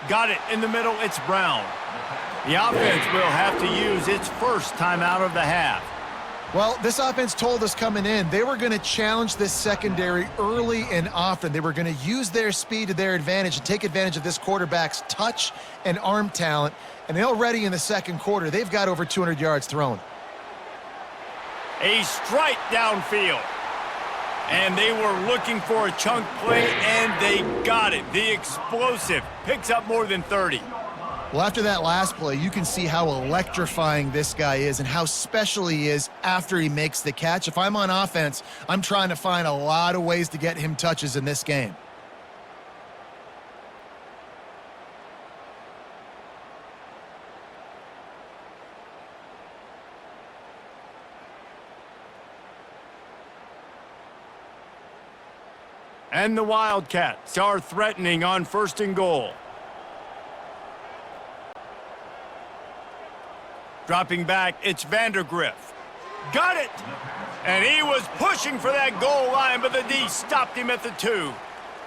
Got it in the middle, it's Brown. The offense will have to use its first timeout of the half. Well, this offense told us coming in they were going to challenge this secondary early and often. They were going to use their speed to their advantage and take advantage of this quarterback's touch and arm talent. And already in the second quarter, they've got over 200 yards thrown. A strike downfield. And they were looking for a chunk play, and they got it. The explosive picks up more than 30. Well, after that last play, you can see how electrifying this guy is and how special he is after he makes the catch. If I'm on offense, I'm trying to find a lot of ways to get him touches in this game. And the Wildcats are threatening on 1st and goal. Dropping back, it's Vanderbilt. Got it! And he was pushing for that goal line, but the D stopped him at the 2.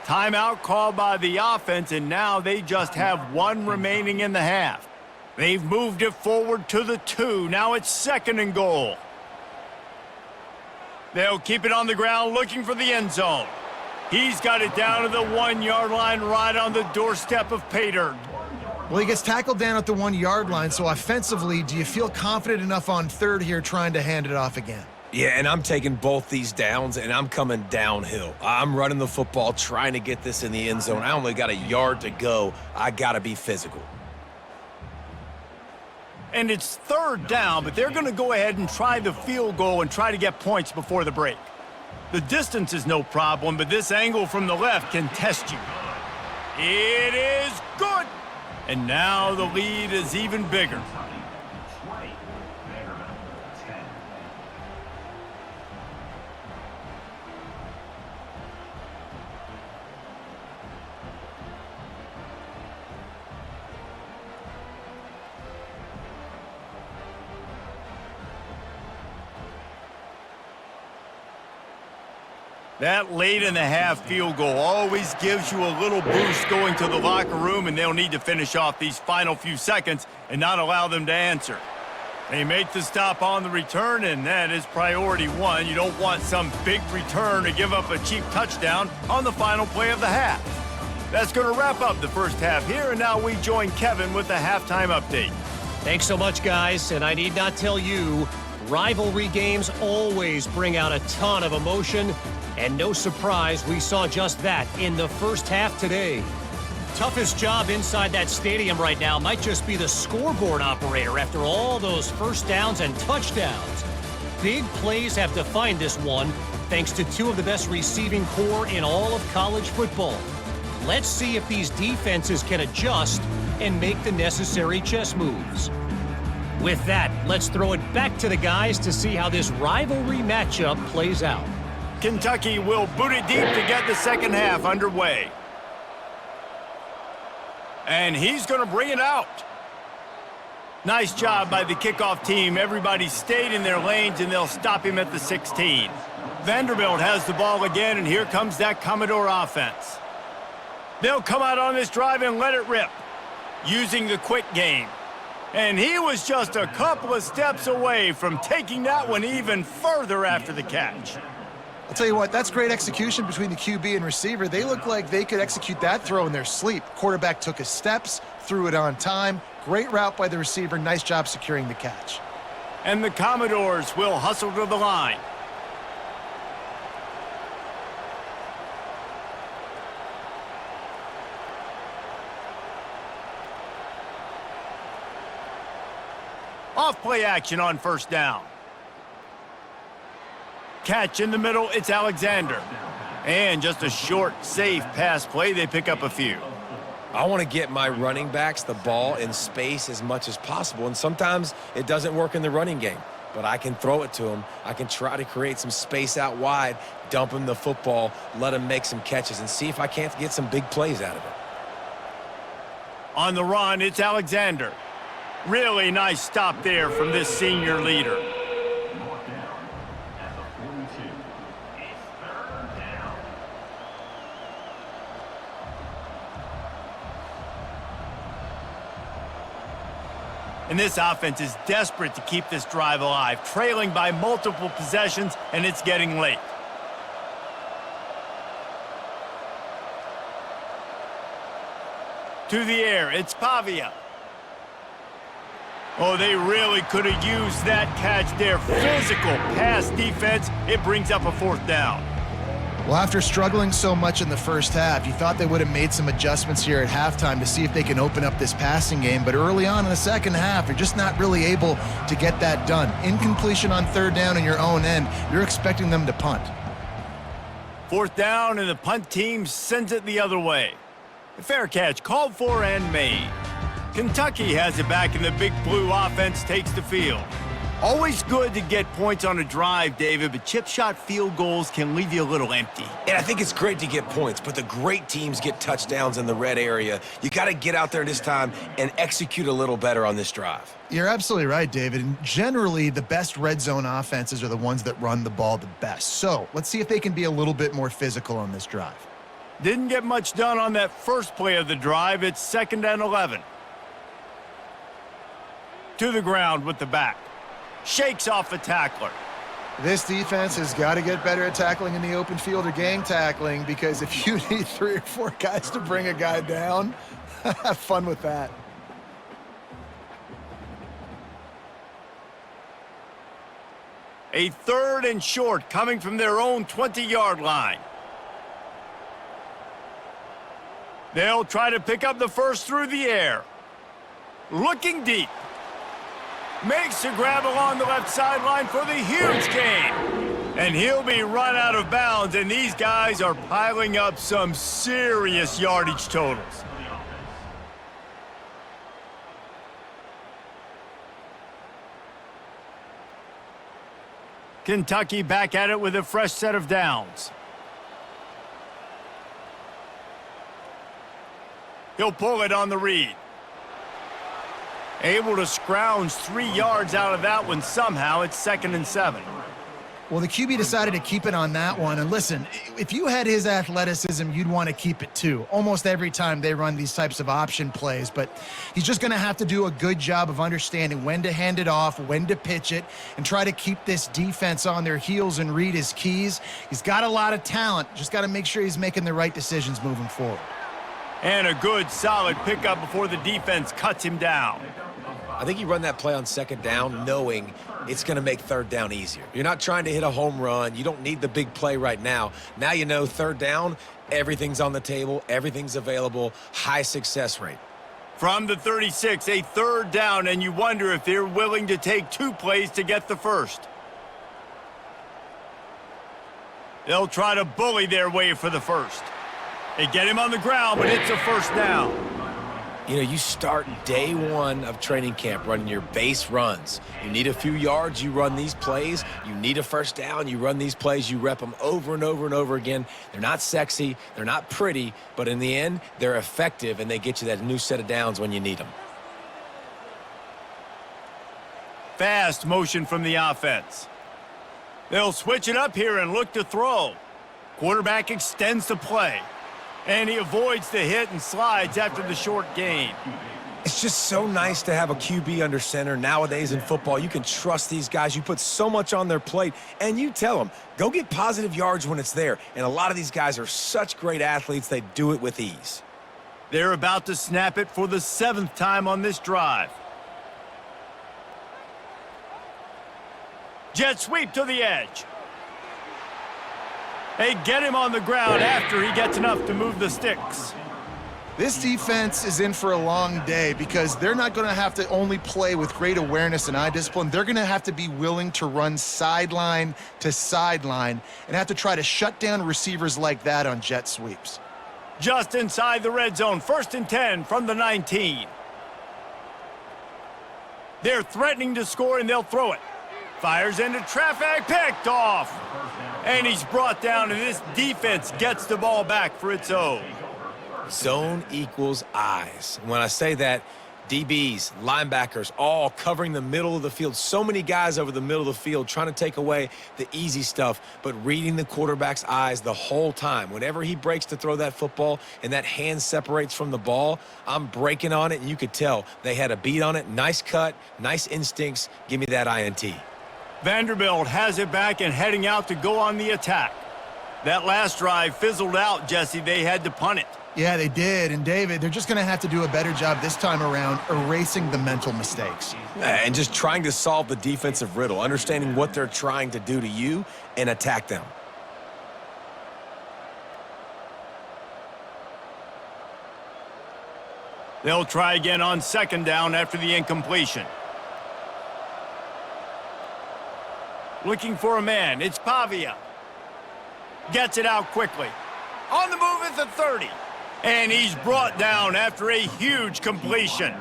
Timeout called by the offense, and now they just have 1 remaining in the half. They've moved it forward to the 2. Now it's 2nd and goal. They'll keep it on the ground looking for the end zone. He's got it down to the 1-yard line right on the doorstep of pay dirt. Well, he gets tackled down at the 1-yard line, so offensively, do you feel confident enough on 3rd here trying to hand it off again? Yeah, and I'm taking both these downs, and I'm coming downhill. I'm running the football, trying to get this in the end zone. I only got a yard to go. I got to be physical. And it's 3rd down, but they're going to go ahead and try the field goal and try to get points before the break. The distance is no problem, but this angle from the left can test you. It is good! And now the lead is even bigger. Kentucky 20, Vanderbilt 10. That late in the half field goal always gives you a little boost going to the locker room, and they'll need to finish off these final few seconds and not allow them to answer. They make the stop on the return, and that is priority 1. You don't want some big return to give up a cheap touchdown on the final play of the half. That's going to wrap up the first half here, and now we join Kevin with the halftime update. Thanks so much, guys, and I need not tell you, rivalry games always bring out a ton of emotion. And no surprise, we saw just that in the first half today. Toughest job inside that stadium right now might just be the scoreboard operator after all those first downs and touchdowns. Big plays have defined this one, thanks to 2 of the best receiving core in all of college football. Let's see if these defenses can adjust and make the necessary chess moves. With that, let's throw it back to the guys to see how this rivalry matchup plays out. Kentucky will boot it deep to get the second half underway. And he's going to bring it out. Nice job by the kickoff team. Everybody stayed in their lanes, and they'll stop him at the 16. Vanderbilt has the ball again, and here comes that Commodore offense. They'll come out on this drive and let it rip, using the quick game. And he was just a couple of steps away from taking that one even further after the catch. I'll tell you what, that's great execution between the QB and receiver. They look like they could execute that throw in their sleep. Quarterback took his steps, threw it on time. Great route by the receiver. Nice job securing the catch. And the Commodores will hustle to the line. Off play action on first down. Catch in the middle, it's Alexander. And just a short, safe pass play, they pick up a few. I want to get my running backs the ball in space as much as possible, and sometimes it doesn't work in the running game, but I can throw it to them. I can try to create some space out wide, dump him the football, let him make some catches, and see if I can't get some big plays out of it. On the run, it's Alexander. Really nice stop there from this senior leader. And this offense is desperate to keep this drive alive, trailing by multiple possessions, and it's getting late. To the air, it's Pavia. Oh, they really could have used that catch there. Physical pass defense. It brings up a fourth down. Well, after struggling so much in the first half, you thought they would have made some adjustments here at halftime to see if they can open up this passing game. But early on in the second half, you're just not really able to get that done. Incompletion on third down in your own end, you're expecting them to punt. Fourth down, and the punt team sends it the other way. The fair catch called for and made. Kentucky has it back, and the big blue offense takes the field. Always good to get points on a drive, David, but chip shot field goals can leave you a little empty. And I think it's great to get points, but the great teams get touchdowns in the red area. You got to get out there this time and execute a little better on this drive. You're absolutely right, David. And generally, the best red zone offenses are the ones that run the ball the best. So let's see if they can be a little bit more physical on this drive. Didn't get much done on that first play of the drive. It's 2nd and 11. To the ground with the back. Shakes off a tackler. This defense has got to get better at tackling in the open field or gang tackling, because if you need 3 or 4 guys to bring a guy down, have fun with that. A 3rd and short coming from their own 20-yard line. They'll try to pick up the first through the air. Looking deep. Makes a grab along the left sideline for the huge gain. And he'll be run out of bounds, and these guys are piling up some serious yardage totals. Kentucky back at it with a fresh set of downs. He'll pull it on the read. Able to scrounge 3 yards out of that one somehow. It's 2nd and 7. Well, the QB decided to keep it on that one. And listen, if you had his athleticism, you'd want to keep it too. Almost every time they run these types of option plays. But he's just going to have to do a good job of understanding when to hand it off, when to pitch it, and try to keep this defense on their heels and read his keys. He's got a lot of talent. Just got to make sure he's making the right decisions moving forward. And a good, solid pickup before the defense cuts him down. I think you run that play on 2nd down knowing it's going to make 3rd down easier. You're not trying to hit a home run. You don't need the big play right now. Now you know 3rd down, everything's on the table, everything's available, high success rate. From the 36, a 3rd down, and you wonder if they're willing to take 2 plays to get the first. They'll try to bully their way for the first. They get him on the ground, but it's a 1st down. You know, you start day 1 of training camp running your base runs. You need a few yards, you run these plays. You need a 1st down, you run these plays. You rep them over and over and over again. They're not sexy, they're not pretty, but in the end, they're effective, and they get you that new set of downs when you need them. Fast motion from the offense. They'll switch it up here and look to throw. Quarterback extends the play. And he avoids the hit and slides after the short gain. It's just so nice to have a QB under center. Nowadays in football, you can trust these guys. You put so much on their plate, and you tell them, go get positive yards when it's there. And a lot of these guys are such great athletes, they do it with ease. They're about to snap it for the 7th time on this drive. Jet sweep to the edge. They get him on the ground after he gets enough to move the sticks. This defense is in for a long day, because they're not going to have to only play with great awareness and eye discipline. They're going to have to be willing to run sideline to sideline and have to try to shut down receivers like that on jet sweeps. Just inside the red zone, 1st and 10 from the 19. They're threatening to score, and they'll throw it. Fires into traffic, picked off. And he's brought down, and this defense gets the ball back for its own. Zone equals eyes. When I say that, DBs, linebackers, all covering the middle of the field. So many guys over the middle of the field trying to take away the easy stuff, but reading the quarterback's eyes the whole time. Whenever he breaks to throw that football and that hand separates from the ball, I'm breaking on it, and you could tell they had a beat on it. Nice cut, nice instincts. Give me that INT. Vanderbilt has it back and heading out to go on the attack. That last drive fizzled out, Jesse. They had to punt it. Yeah, they did. And, David, they're just going to have to do a better job this time around erasing the mental mistakes. And just trying to solve the defensive riddle, understanding what they're trying to do to you and attack them. They'll try again on 2nd down after the incompletion. Looking for a man. It's Pavia. Gets it out quickly. On the move at the 30. And he's brought down after a huge completion.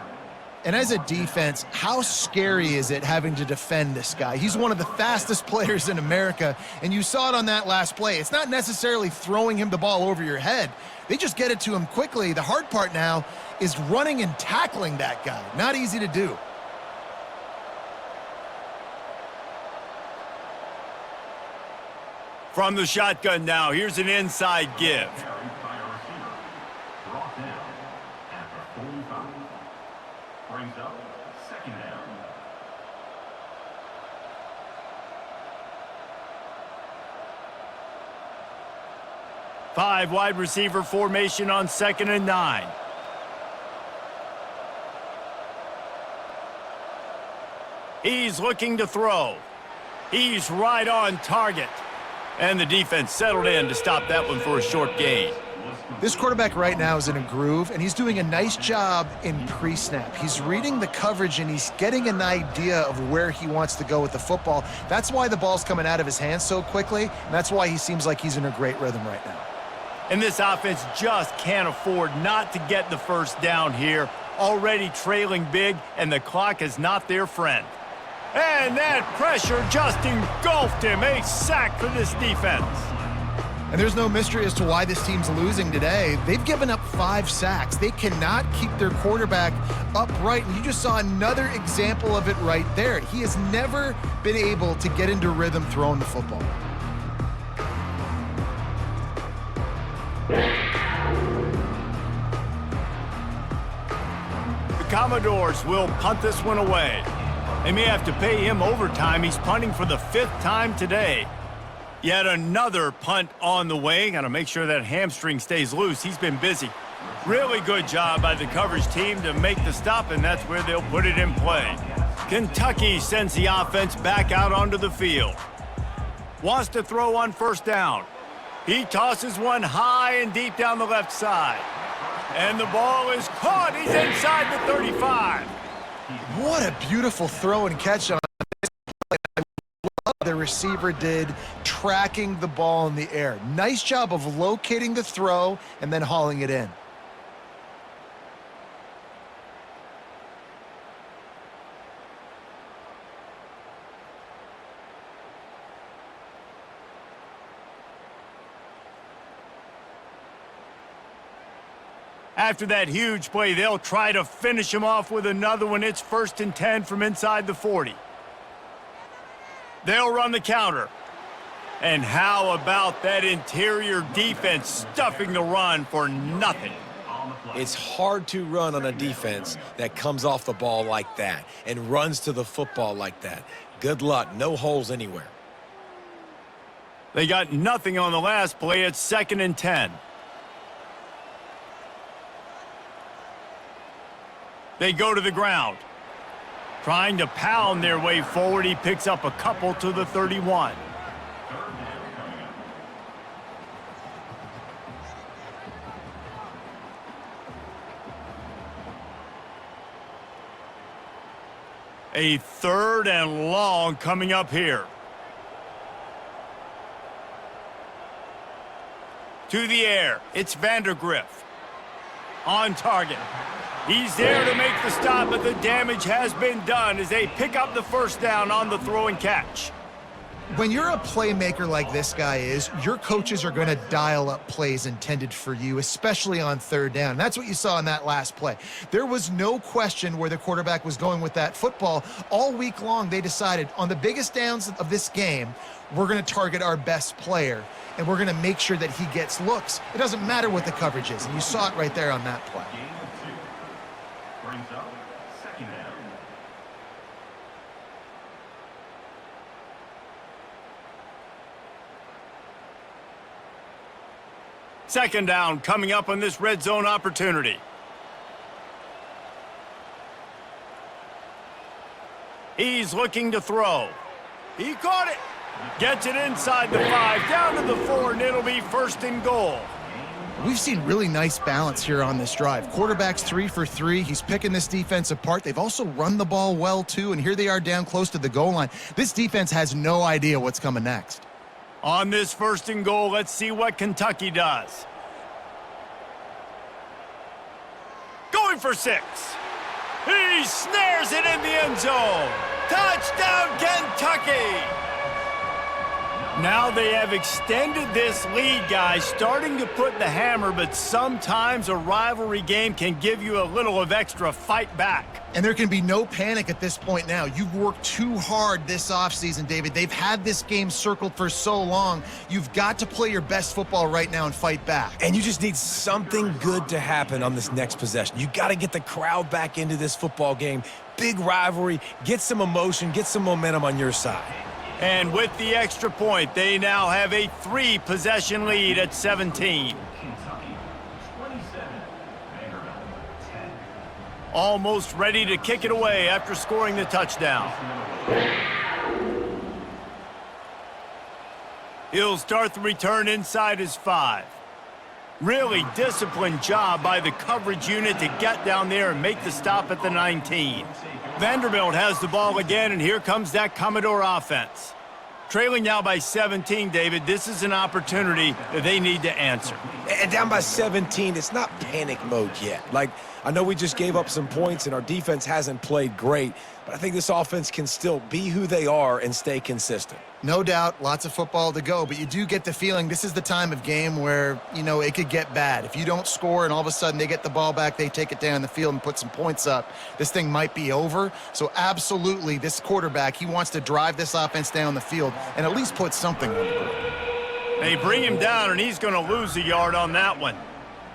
And as a defense, how scary is it having to defend this guy? He's one of the fastest players in America, and you saw it on that last play. It's not necessarily throwing him the ball over your head. They just get it to him quickly. The hard part now is running and tackling that guy. Not easy to do. From the shotgun now, here's an inside give. Carried by a receiver. Brought down after 45. Brings up second down. Five wide receiver formation on 2nd and 9. He's looking to throw. He's right on target. And the defense settled in to stop that one for a short gain. This quarterback right now is in a groove, and he's doing a nice job in pre-snap. He's reading the coverage, and he's getting an idea of where he wants to go with the football. That's why the ball's coming out of his hands so quickly, and that's why he seems like he's in a great rhythm right now. And this offense just can't afford not to get the first down here. Already trailing big, and the clock is not their friend. And that pressure just engulfed him. A sack for this defense. And there's no mystery as to why this team's losing today. They've given up 5 sacks. They cannot keep their quarterback upright. And you just saw another example of it right there. He has never been able to get into rhythm throwing the football. The Commodores will punt this one away. They may have to pay him overtime. He's punting for the 5th time today. Yet another punt on the way. Got to make sure that hamstring stays loose. He's been busy. Really good job by the coverage team to make the stop, and that's where they'll put it in play. Kentucky sends the offense back out onto the field. Wants to throw on 1st down. He tosses one high and deep down the left side. And the ball is caught. He's inside the 35. What a beautiful throw and catch on this play. I love the receiver did tracking the ball in the air. Nice job of locating the throw and then hauling it in. After that huge play, they'll try to finish him off with another one. It's 1st and 10 from inside the 40. They'll run the counter. And how about that interior defense stuffing the run for nothing? It's hard to run on a defense that comes off the ball like that and runs to the football like that. Good luck. No holes anywhere. They got nothing on the last play. It's 2nd and 10. They go to the ground. Trying to pound their way forward. He picks up a couple to the 31. A 3rd and long coming up here. To the air. It's Vanderbilt. On target. He's there to make the stop, but the damage has been done as they pick up the 1st down on the throw and catch. When you're a playmaker like this guy is, your coaches are going to dial up plays intended for you, especially on 3rd down. That's what you saw in that last play. There was no question where the quarterback was going with that football. All week long, they decided on the biggest downs of this game, we're going to target our best player, and we're going to make sure that he gets looks. It doesn't matter what the coverage is, and you saw it right there on that play. Brings up second down. Second down coming up on this red zone opportunity. He's looking to throw. He caught it. Gets it inside the 5, down to the 4, and it'll be 1st and goal. We've seen really nice balance here on this drive. Quarterback's 3 for 3. He's picking this defense apart. They've also run the ball well, too, and here they are down close to the goal line. This defense has no idea what's coming next. On this 1st and goal, let's see what Kentucky does. Going for 6. He snares it in the end zone. Touchdown, Kentucky! Now they have extended this lead, guys, starting to put the hammer, but sometimes a rivalry game can give you a little of extra fight back. And there can be no panic at this point now. You've worked too hard this offseason, David. They've had this game circled for so long. You've got to play your best football right now and fight back. And you just need something good to happen on this next possession. You got to get the crowd back into this football game. Big rivalry, get some emotion, get some momentum on your side. And with the extra point, they now have a 3-possession lead at 17. Kentucky 27, Vanderbilt 10. Almost ready to kick it away after scoring the touchdown. He'll start the return inside his 5. Really disciplined job by the coverage unit to get down there and make the stop at the 19. Vanderbilt has the ball again, and here comes that Commodore offense. Trailing now by 17, David, this is an opportunity that they need to answer. And down by 17, it's not panic mode yet. Like, I know we just gave up some points and our defense hasn't played great, but I think this offense can still be who they are and stay consistent. No doubt, lots of football to go, but you do get the feeling this is the time of game where, you know, it could get bad. If you don't score and all of a sudden they get the ball back, they take it down the field and put some points up, this thing might be over. So absolutely, this quarterback, he wants to drive this offense down the field and at least put something on the board. They bring him down, and he's going to lose a yard on that one.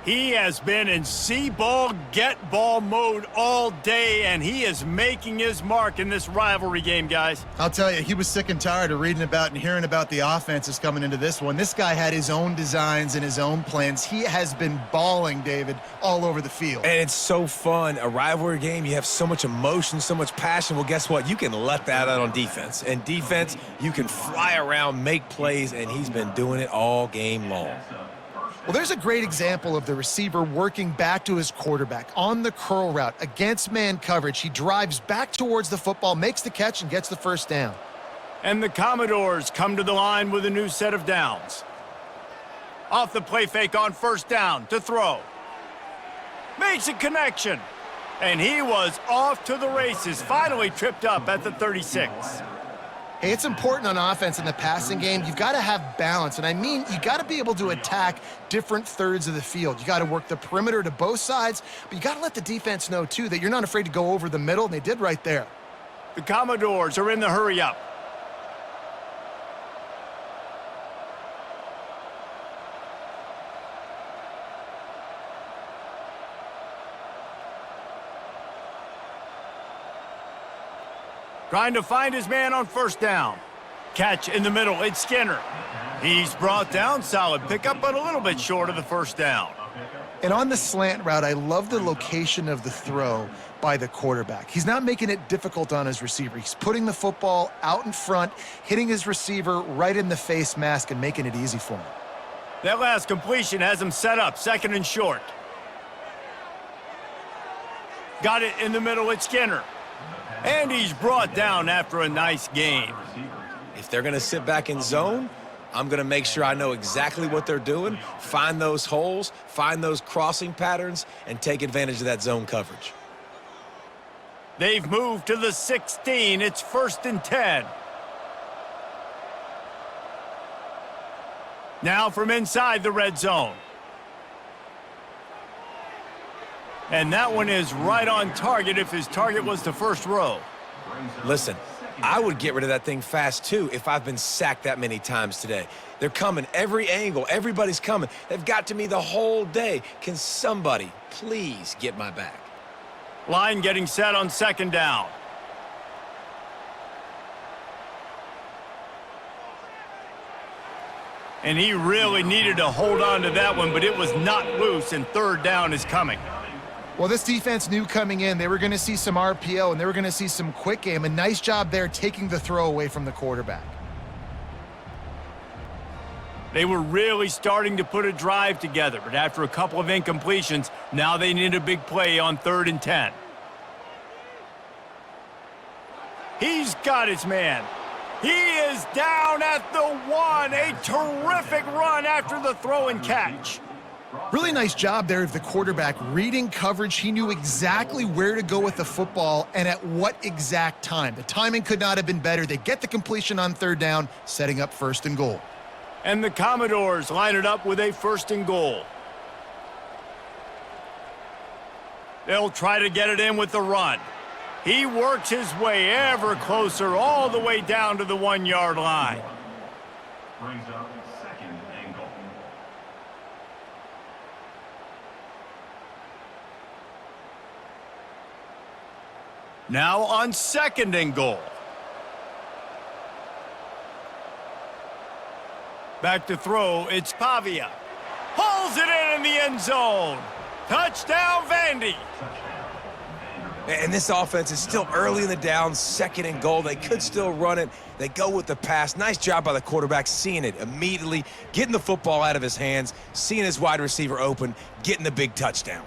He has been in see-ball, get-ball mode all day, and he is making his mark in this rivalry game, guys. I'll tell you, he was sick and tired of reading about and hearing about the offenses coming into this one. This guy had his own designs and his own plans. He has been balling, David, all over the field. And it's so fun. A rivalry game, you have so much emotion, so much passion. Well, guess what? You can let that out on defense. And defense, you can fly around, make plays, and he's been doing it all game long. Well, there's a great example of the receiver working back to his quarterback on the curl route against man coverage. He drives back towards the football, makes the catch, and gets the first down. And the Commodores come to the line with a new set of downs. Off the play fake on first down to throw. Makes a connection. And he was off to the races, finally tripped up at the 36. Hey, it's important on offense in the passing game. You've got to have balance, and I mean you got to be able to attack different thirds of the field. You got to work the perimeter to both sides, but you got to let the defense know, too, that you're not afraid to go over the middle, and they did right there. The Commodores are in the hurry-up. Trying to find his man on first down. Catch in the middle, it's Skinner. He's brought down, solid pickup, but a little bit short of the first down. And on the slant route, I love the location of the throw by the quarterback. He's not making it difficult on his receiver. He's putting the football out in front, hitting his receiver right in the face mask and making it easy for him. That last completion has him set up, second and short. Got it in the middle, it's Skinner. And he's brought down after a nice gain. If they're going to sit back in zone, I'm going to make sure I know exactly what they're doing, find those holes, find those crossing patterns, and take advantage of that zone coverage. They've moved to the 16. It's first and 10. Now from inside the red zone. And that one is right on target if his target was the first row. Listen, I would get rid of that thing fast, too, if I've been sacked that many times today. They're coming every angle. Everybody's coming. They've got to me the whole day. Can somebody please get my back? Line getting set on second down. And he really needed to hold on to that one, but it was not loose, and third down is coming. Well, this defense knew coming in they were going to see some RPO and they were going to see some quick game. A nice job there taking the throw away from the quarterback. They were really starting to put a drive together, but after a couple of incompletions, now they need a big play on 3rd and 10. He's got his man. He is down at the 1. A terrific run after the throw and catch. Really nice job there of the quarterback reading coverage. He knew exactly where to go with the football and at what exact time. The timing could not have been better. They get the completion on third down, setting up 1st and goal. And the Commodores line it up with a 1st and goal. They'll try to get it in with the run. He works his way ever closer all the way down to the 1-yard line. Brings up 2nd and goal. Now on 2nd and goal. Back to throw, it's Pavia. Hauls it in the end zone. Touchdown, Vandy. And this offense is still early in the down, 2nd and goal. They could still run it. They go with the pass. Nice job by the quarterback, seeing it immediately, getting the football out of his hands, seeing his wide receiver open, getting the big touchdown.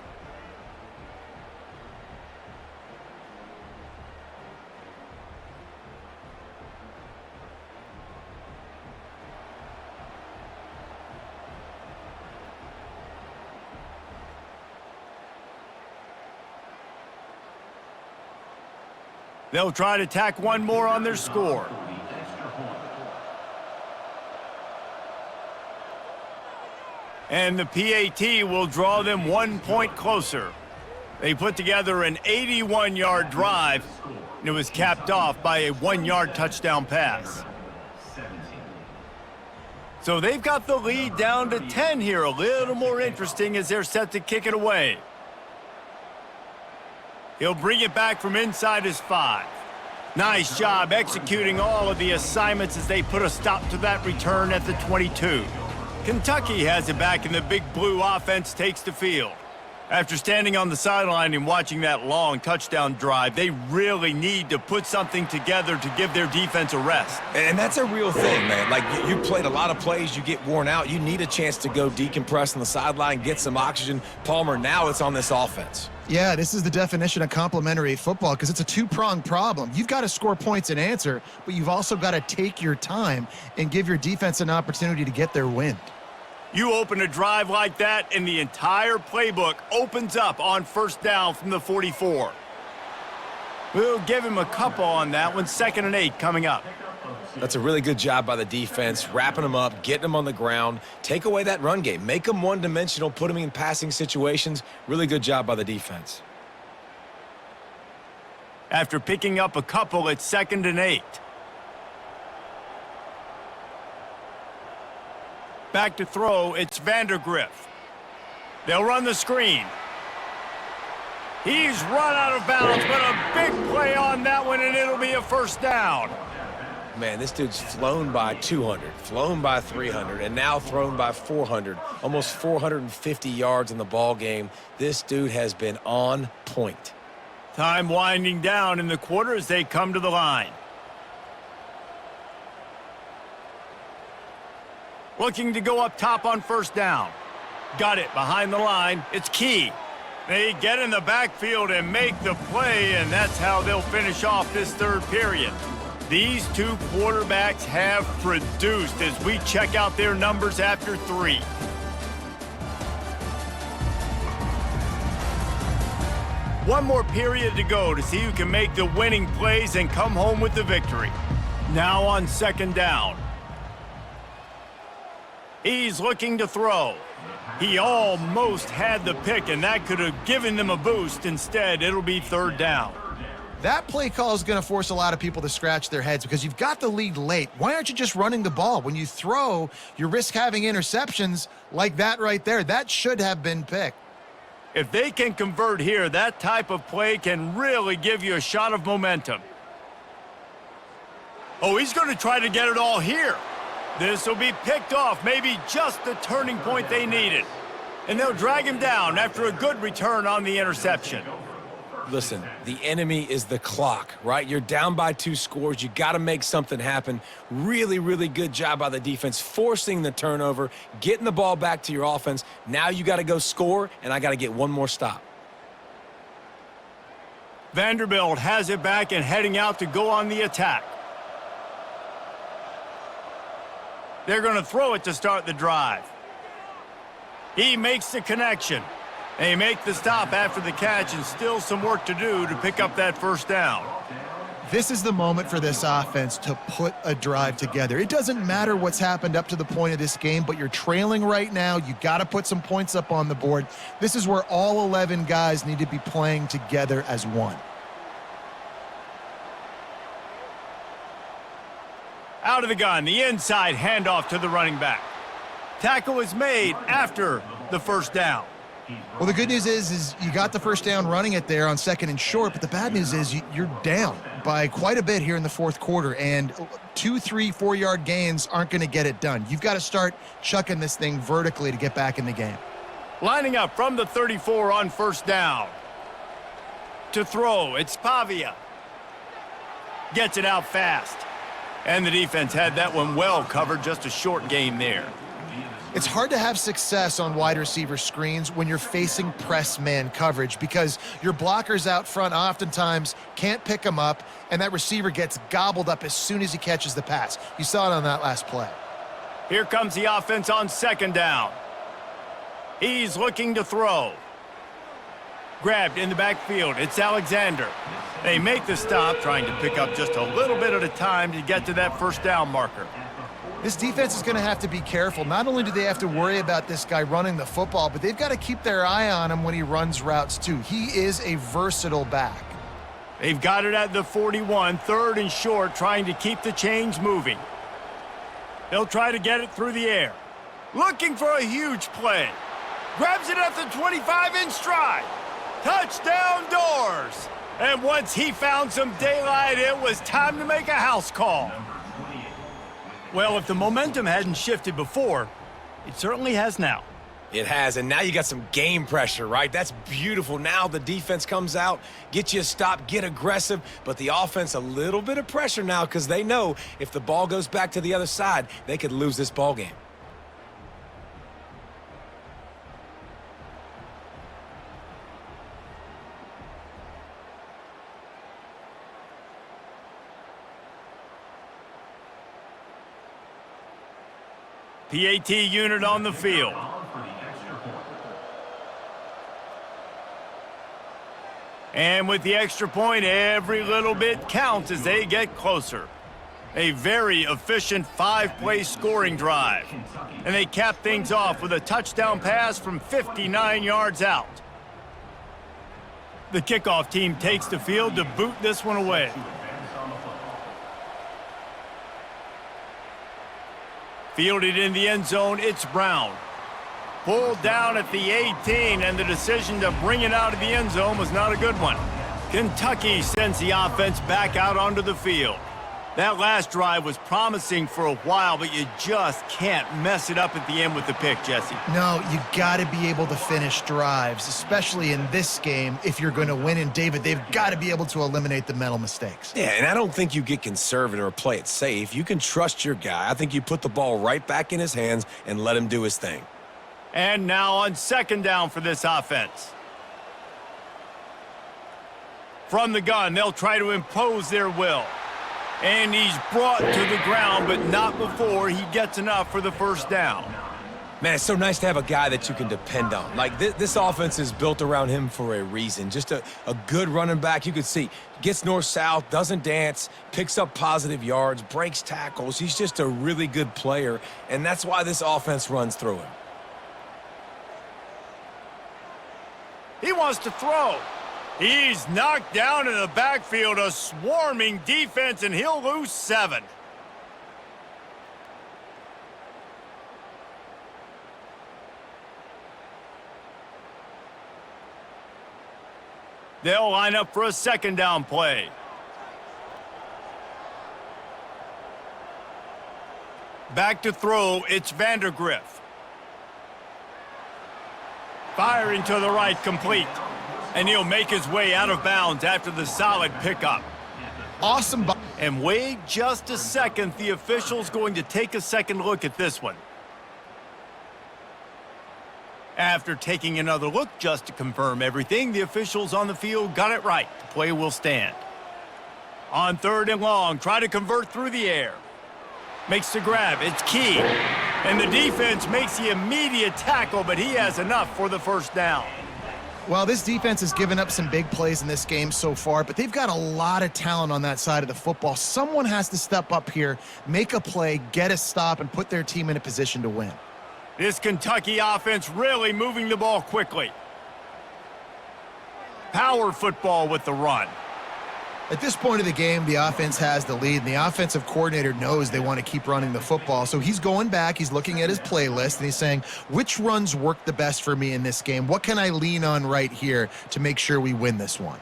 They'll try to tack one more on their score. And the PAT will draw them 1 point closer. They put together an 81-yard drive, and it was capped off by a 1-yard touchdown pass. So they've got the lead down to 10 here. A little more interesting as they're set to kick it away. He'll bring it back from inside his 5. Nice job executing all of the assignments as they put a stop to that return at the 22. Kentucky has it back, and the Big Blue offense takes the field. After standing on the sideline and watching that long touchdown drive, they really need to put something together to give their defense a rest. And that's a real thing, man. Like, you played a lot of plays, you get worn out. You need a chance to go decompress on the sideline, get some oxygen. Palmer, now it's on this offense. Yeah, this is the definition of complementary football because it's a two-pronged problem. You've got to score points and answer, but you've also got to take your time and give your defense an opportunity to get their wind. You open a drive like that, and the entire playbook opens up on 1st down from the 44. We'll give him a couple on that one. 2nd and 8 coming up. That's a really good job by the defense, wrapping them up, getting them on the ground. Take away that run game. Make them one-dimensional, put them in passing situations. Really good job by the defense. After picking up a couple, it's 2nd and 8. Back to throw, it's Vanderbilt. They'll run the screen. He's run out of bounds, but a big play on that one, and it'll be a 1st down. Man, this dude's flown by 200, flown by 300, and now thrown by 400. Almost 450 yards in the ball game. This dude has been on point. Time winding down in the quarter as they come to the line. Looking to go up top on 1st down. Got it behind the line. It's Key. They get in the backfield and make the play, and that's how they'll finish off this 3rd period. These two quarterbacks have produced as we check out their numbers after 3. One more period to go to see who can make the winning plays and come home with the victory. Now on 2nd down. He's looking to throw. He almost had the pick, and that could have given them a boost. Instead, it'll be 3rd down. That play call is going to force a lot of people to scratch their heads because you've got the lead late. Why aren't you just running the ball? When you throw, you risk having interceptions like that right there. That should have been picked. If they can convert here, that type of play can really give you a shot of momentum. Oh, he's going to try to get it all here. This will be picked off, maybe just the turning point they needed. And they'll drag him down after a good return on the interception. Listen, the enemy is the clock, right? You're down by 2 scores. You got to make something happen. Really, really good job by the defense, forcing the turnover, getting the ball back to your offense. Now you got to go score, and I got to get one more stop. Vanderbilt has it back and heading out to go on the attack. They're going to throw it to start the drive. He makes the connection. They make the stop after the catch, and still some work to do to pick up that first down. This is the moment for this offense to put a drive together. It doesn't matter what's happened up to the point of this game, but you're trailing right now. You got to put some points up on the board. This is where all 11 guys need to be playing together as one. Out of the gun, the inside handoff to the running back. Tackle is made after the first down. Well, the good news is you got the first down running it there on 2nd and short, but the bad news is you're down by quite a bit here in the 4th quarter, and 2, 3, 4-yard gains aren't going to get it done. You've got to start chucking this thing vertically to get back in the game. Lining up from the 34 on first down. To throw, it's Pavia. Gets it out fast. And the defense had that one well covered, just a short gain there. It's hard to have success on wide receiver screens when you're facing press man coverage because your blockers out front oftentimes can't pick them up, and that receiver gets gobbled up as soon as he catches the pass. You saw it on that last play. Here comes the offense on 2nd down. He's looking to throw. Grabbed in the backfield. It's Alexander. They make the stop, trying to pick up just a little bit at a time to get to that first down marker. This defense is going to have to be careful. Not only do they have to worry about this guy running the football, but they've got to keep their eye on him when he runs routes too. He is a versatile back. They've got it at the 41, 3rd and short, trying to keep the chains moving. They'll try to get it through the air. Looking for a huge play. Grabs it at the 25 in stride. Touchdown Doors. And once he found some daylight, it was time to make a house call. Well, if the momentum hadn't shifted before, it certainly has now. It has, and now you got some game pressure, right? That's beautiful. Now the defense comes out, get you a stop, get aggressive, but the offense a little bit of pressure now because they know if the ball goes back to the other side, they could lose this ball game. PAT unit on the field. And with the extra point, every little bit counts as they get closer. A very efficient 5-play scoring drive. And they cap things off with a touchdown pass from 59 yards out. The kickoff team takes the field to boot this one away. Fielded in the end zone, it's Brown. Pulled down at the 18, and the decision to bring it out of the end zone was not a good one. Kentucky sends the offense back out onto the field. That last drive was promising for a while, but you just can't mess it up at the end with the pick, Jesse. No, you got to be able to finish drives, especially in this game if you're going to win. And, David, they've got to be able to eliminate the mental mistakes. Yeah, and I don't think you get conservative or play it safe. You can trust your guy. I think you put the ball right back in his hands and let him do his thing. And now on 2nd down for this offense. From the gun, they'll try to impose their will. And he's brought to the ground, but not before he gets enough for the first down. Man, it's so nice to have a guy that you can depend on. Like, this offense is built around him for a reason. Just a good running back. You can see, gets north-south, doesn't dance, picks up positive yards, breaks tackles. He's just a really good player, and that's why this offense runs through him. He wants to throw. He's knocked down in the backfield, a swarming defense, and he'll lose 7. They'll line up for a 2nd down play. Back to throw, it's Vanderbilt. Firing to the right, complete. And he'll make his way out of bounds after the solid pickup. Awesome. And wait just a second, the official's going to take a second look at this one. After taking another look just to confirm everything, the officials on the field got it right. The play will stand. On 3rd and long, try to convert through the air. Makes the grab, it's Key. And the defense makes the immediate tackle, but he has enough for the first down. Well, this defense has given up some big plays in this game so far, but they've got a lot of talent on that side of the football. Someone has to step up here, make a play, get a stop, and put their team in a position to win. This Kentucky offense really moving the ball quickly. Power football with the run. At this point of the game, the offense has the lead, and the offensive coordinator knows they want to keep running the football. So he's going back, he's looking at his playlist, and he's saying, which runs work the best for me in this game? What can I lean on right here to make sure we win this one?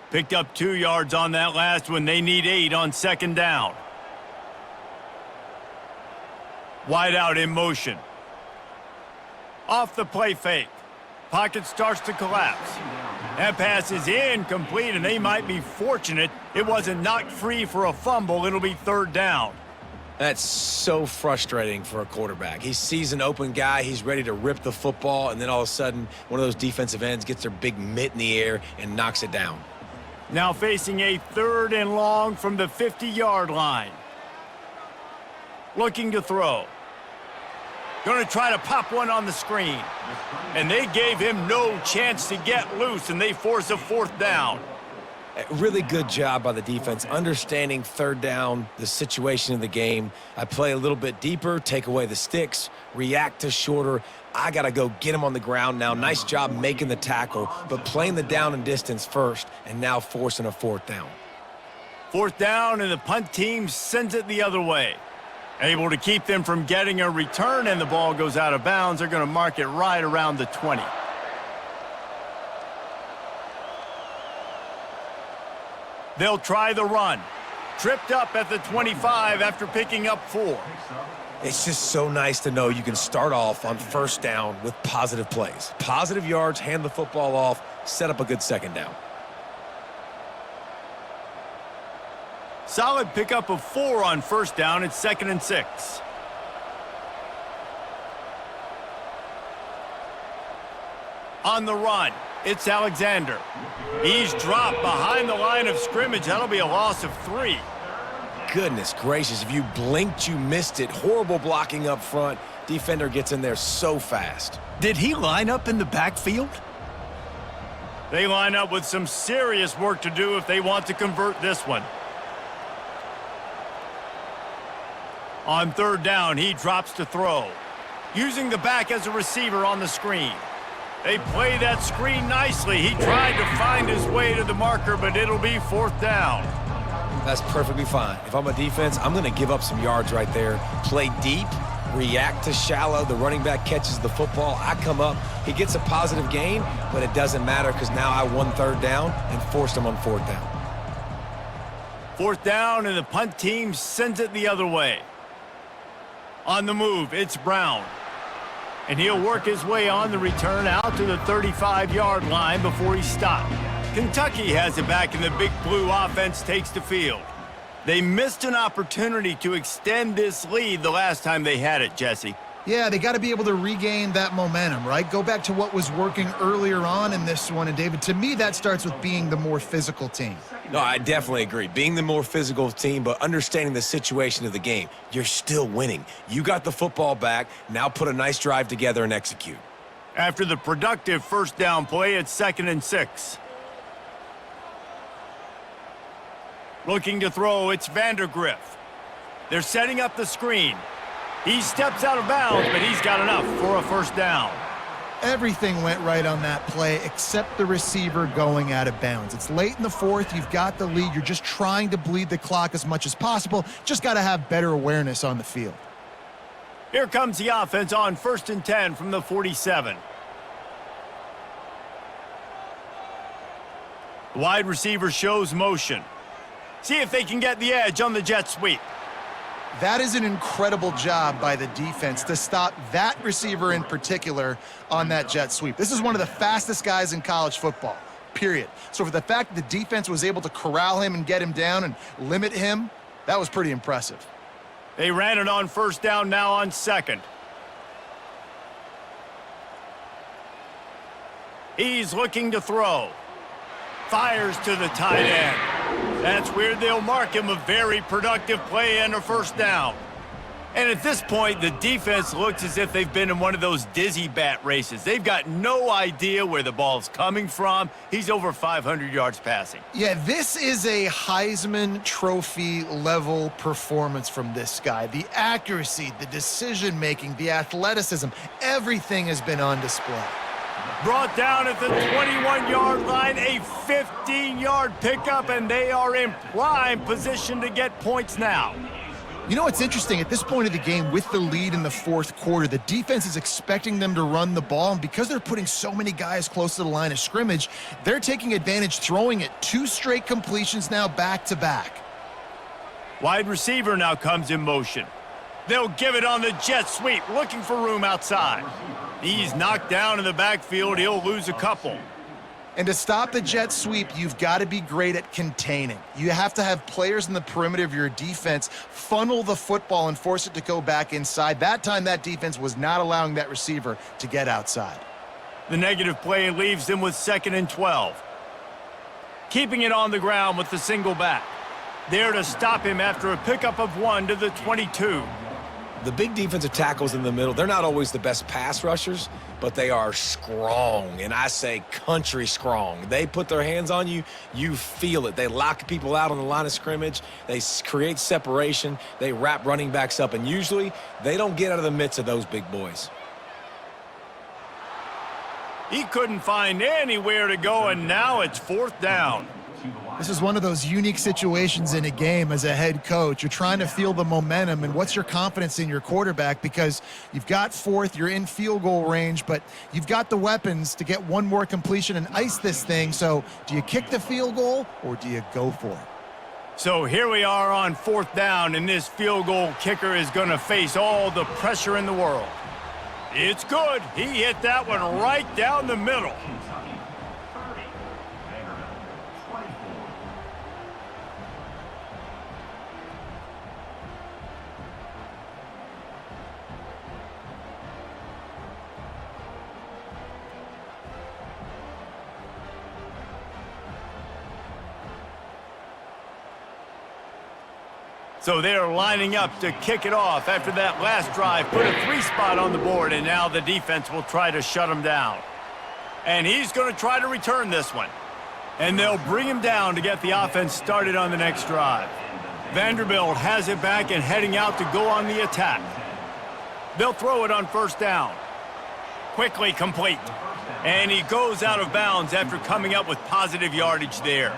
Picked up 2 yards on that last one. They need 8 on second down. Wide out in motion. Off the play fake. Pocket starts to collapse. That pass is incomplete, and they might be fortunate it wasn't knocked free for a fumble. It'll be third down. That's so frustrating for a quarterback. He sees an open guy, he's ready to rip the football, and then all of a sudden, one of those defensive ends gets their big mitt in the air and knocks it down. Now facing a 3rd and long from the 50-yard line. Looking to throw. Going to try to pop one on the screen. And they gave him no chance to get loose, and they force a 4th down. A really good job by the defense, understanding third down, the situation of the game. I play a little bit deeper, take away the sticks, react to shorter. I got to go get him on the ground now. Nice job making the tackle, but playing the down and distance first, and now forcing a 4th down. 4th down, and the punt team sends it the other way. Able to keep them from getting a return, and the ball goes out of bounds. They're going to mark it right around the 20. They'll try the run. Tripped up at the 25 after picking up 4. It's just so nice to know you can start off on first down with positive plays. Positive yards, hand the football off, set up a good second down. Solid pickup of 4 on first down. It's 2nd and 6. On the run, it's Alexander. He's dropped behind the line of scrimmage. That'll be a loss of 3. Goodness gracious, if you blinked, you missed it. Horrible blocking up front. Defender gets in there so fast. Did he line up in the backfield? They line up with some serious work to do if they want to convert this one. On third down, he drops to throw. Using the back as a receiver on the screen. They play that screen nicely. He tried to find his way to the marker, but it'll be 4th down. That's perfectly fine. If I'm a defense, I'm going to give up some yards right there. Play deep, react to shallow. The running back catches the football. I come up. He gets a positive gain, but it doesn't matter because now I won 3rd down and forced him on 4th down. 4th down, and the punt team sends it the other way. On the move, it's Brown. And he'll work his way on the return out to the 35-yard line before he stopped. Kentucky has it back, and the Big Blue offense takes the field. They missed an opportunity to extend this lead the last time they had it, Jesse. Yeah, they got to be able to regain that momentum, right? Go back to what was working earlier on in this one. And, David, to me, that starts with being the more physical team. No, I definitely agree. Being the more physical team, but understanding the situation of the game. You're still winning. You got the football back. Now put a nice drive together and execute. After the productive first down play, it's 2nd and 6. Looking to throw, it's Vanderbilt. They're setting up the screen. He steps out of bounds, but he's got enough for a first down. Everything went right on that play except the receiver going out of bounds. It's late in the 4th. You've got the lead. You're just trying to bleed the clock as much as possible. Just got to have better awareness on the field. Here comes the offense on 1st and 10 from the 47. The wide receiver shows motion. See if they can get the edge on the jet sweep. That is an incredible job by the defense to stop that receiver in particular on that jet sweep. This is one of the fastest guys in college football, period. So for the fact that the defense was able to corral him and get him down and limit him, that was pretty impressive. They ran it on first down, now on 2nd. He's looking to throw. Fires to the tight end. That's where they'll mark him a very productive play and a first down. And at this point, the defense looks as if they've been in one of those dizzy bat races. They've got no idea where the ball's coming from. He's over 500 yards passing. Yeah, this is a Heisman Trophy level performance from this guy. The accuracy, the decision-making, the athleticism, everything has been on display. Brought down at the 21-yard line, a 15-yard pickup, and they are in prime position to get points now. You know what's interesting? At this point of the game, with the lead in the fourth quarter, the defense is expecting them to run the ball, and because they're putting so many guys close to the line of scrimmage, they're taking advantage, throwing it 2 straight completions now back-to-back. Wide receiver now comes in motion. They'll give it on the jet sweep, looking for room outside. He's knocked down in the backfield. He'll lose a couple. And to stop the jet sweep, you've got to be great at containing. You have to have players in the perimeter of your defense funnel the football and force it to go back inside. That time, that defense was not allowing that receiver to get outside. The negative play leaves them with 2nd and 12. Keeping it on the ground with the single back. There to stop him after a pickup of 1 to the 22. The big defensive tackles in the middle, they're not always the best pass rushers, but they are strong, and I say country strong. They put their hands on you, you feel it. They lock people out on the line of scrimmage. They create separation. They wrap running backs up, and usually they don't get out of the midst of those big boys. He couldn't find anywhere to go, and now it's 4th down. This is one of those unique situations in a game as a head coach. You're trying to feel the momentum, and what's your confidence in your quarterback, because you've got 4th, you're in field goal range, but you've got the weapons to get one more completion and ice this thing. So do you kick the field goal or do you go for it? So here we are on 4th down, and this field goal kicker is going to face all the pressure in the world. It's good. He hit that one right down the middle. So they're lining up to kick it off after that last drive. Put a 3 spot on the board, and now the defense will try to shut him down. And he's going to try to return this one. And they'll bring him down to get the offense started on the next drive. Vanderbilt has it back and heading out to go on the attack. They'll throw it on 1st down. Quickly complete. And he goes out of bounds after coming up with positive yardage there.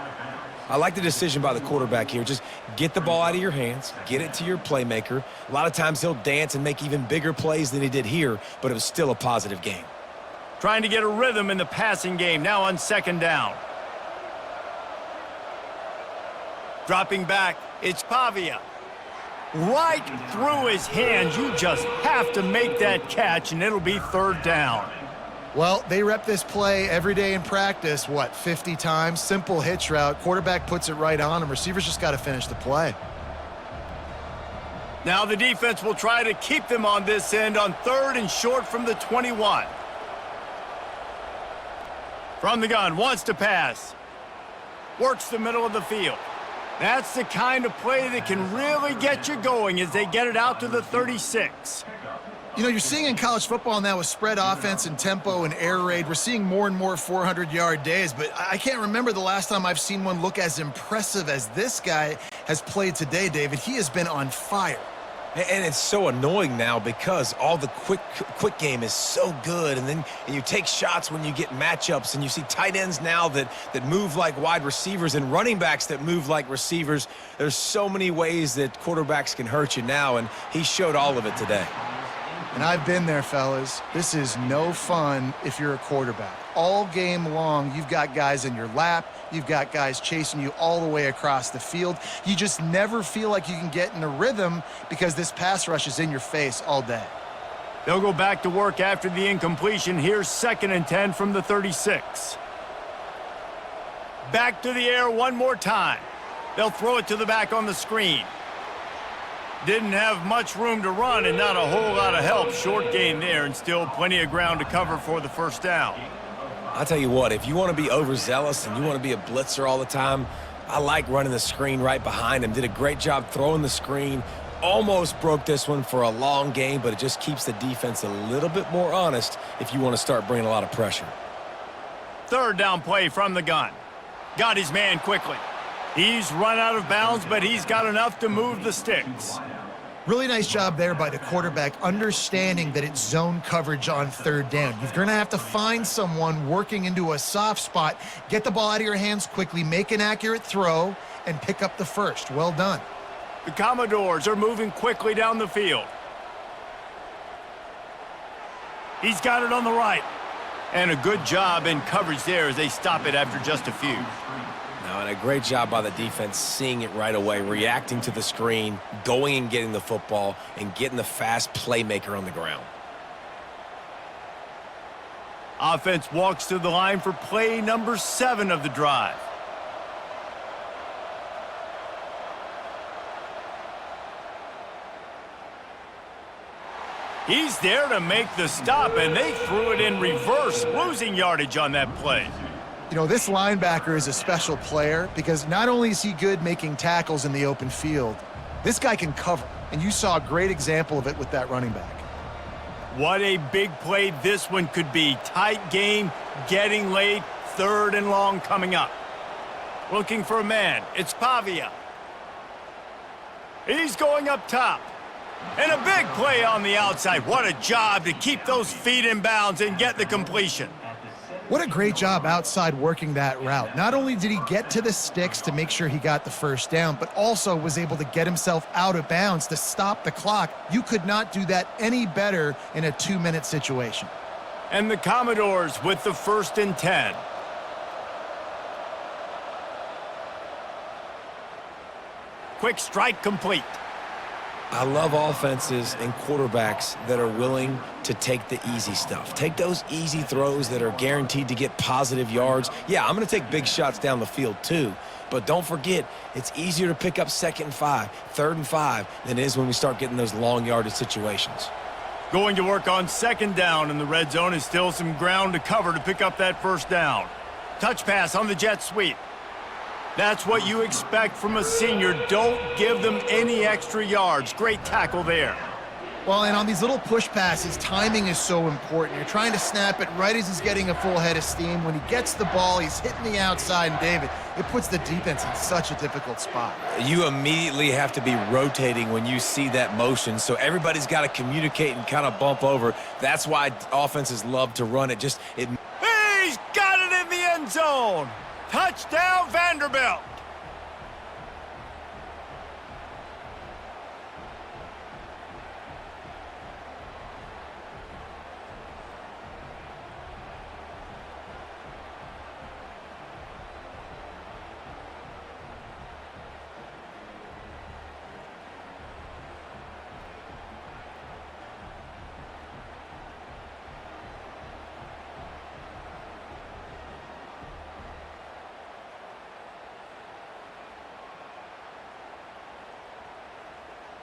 I like the decision by the quarterback here. Just get the ball out of your hands, get it to your playmaker. A lot of times he'll dance and make even bigger plays than he did here, but it was still a positive game. Trying to get a rhythm in the passing game, now on 2nd down. Dropping back, it's Pavia. Right through his hands. You just have to make that catch, and it'll be 3rd down. Well, they rep this play every day in practice, 50 times? Simple hitch route. Quarterback puts it right on him. Receivers just got to finish the play. Now the defense will try to keep them on this end on 3rd and short from the 21. From the gun, wants to pass. Works the middle of the field. That's the kind of play that can really get you going as they get it out to the 36. You know, you're seeing in college football now with spread offense and tempo and air raid, we're seeing more and more 400-yard days, but I can't remember the last time I've seen one look as impressive as this guy has played today, David. He has been on fire. And it's so annoying now because all the quick game is so good, and then you take shots when you get matchups, and you see tight ends now that move like wide receivers and running backs that move like receivers. There's so many ways that quarterbacks can hurt you now, and he showed all of it today. And I've been there, fellas. This is no fun if you're a quarterback. All game long, you've got guys in your lap. You've got guys chasing you all the way across the field. You just never feel like you can get in a rhythm because this pass rush is in your face all day. They'll go back to work after the incompletion. Here's 2nd and 10 from the 36. Back to the air one more time. They'll throw it to the back on the screen. Didn't have much room to run and not a whole lot of help. Short gain there and still plenty of ground to cover for the 1st down. I'll tell you what, if you want to be overzealous and you want to be a blitzer all the time, I like running the screen right behind him. Did a great job throwing the screen, almost broke this one for a long game, but it just keeps the defense a little bit more honest if you want to start bringing a lot of pressure. Third down play from the gun. Got his man quickly. He's run out of bounds, but he's got enough to move the sticks. Really nice job there by the quarterback, understanding that it's zone coverage on third down. You're going to have to find someone working into a soft spot, get the ball out of your hands quickly, make an accurate throw, and pick up the first. Well done. The Commodores are moving quickly down the field. He's got it on the right. And a good job in coverage there as they stop it after just a few. Now, and a great job by the defense seeing it right away, reacting to the screen, going and getting the football, and getting the fast playmaker on the ground. Offense walks to the line for play number 7 of the drive. He's there to make the stop, and they threw it in reverse, losing yardage on that play. You know, this linebacker is a special player because not only is he good making tackles in the open field, this guy can cover, and you saw a great example of it with that running back. What a big play this one could be. Tight game, getting late, 3rd and long coming up. Looking for a man. It's Pavia. He's going up top. And a big play on the outside. What a job to keep those feet in bounds and get the completion. What a great job outside working that route. Not only did he get to the sticks to make sure he got the first down, but also was able to get himself out of bounds to stop the clock. You could not do that any better in a 2-minute situation. And the Commodores with the 1st and 10. Quick strike complete. I love offenses and quarterbacks that are willing to take the easy stuff. Take those easy throws that are guaranteed to get positive yards. Yeah, I'm going to take big shots down the field too, but don't forget, it's easier to pick up 2nd and 5, 3rd and 5 than it is when we start getting those long yardage situations. Going to work on 2nd down in the red zone is still some ground to cover to pick up that 1st down. Touch pass on the jet sweep. That's what you expect from a senior. Don't give them any extra yards. Great tackle there. Well, and on these little push passes, timing is so important. You're trying to snap it right as he's getting a full head of steam. When he gets the ball, he's hitting the outside, and David, it puts the defense in such a difficult spot. You immediately have to be rotating when you see that motion, so everybody's got to communicate and kind of bump over. That's why offenses love to run it. He's got it in the end zone. Touchdown, Vanderbilt.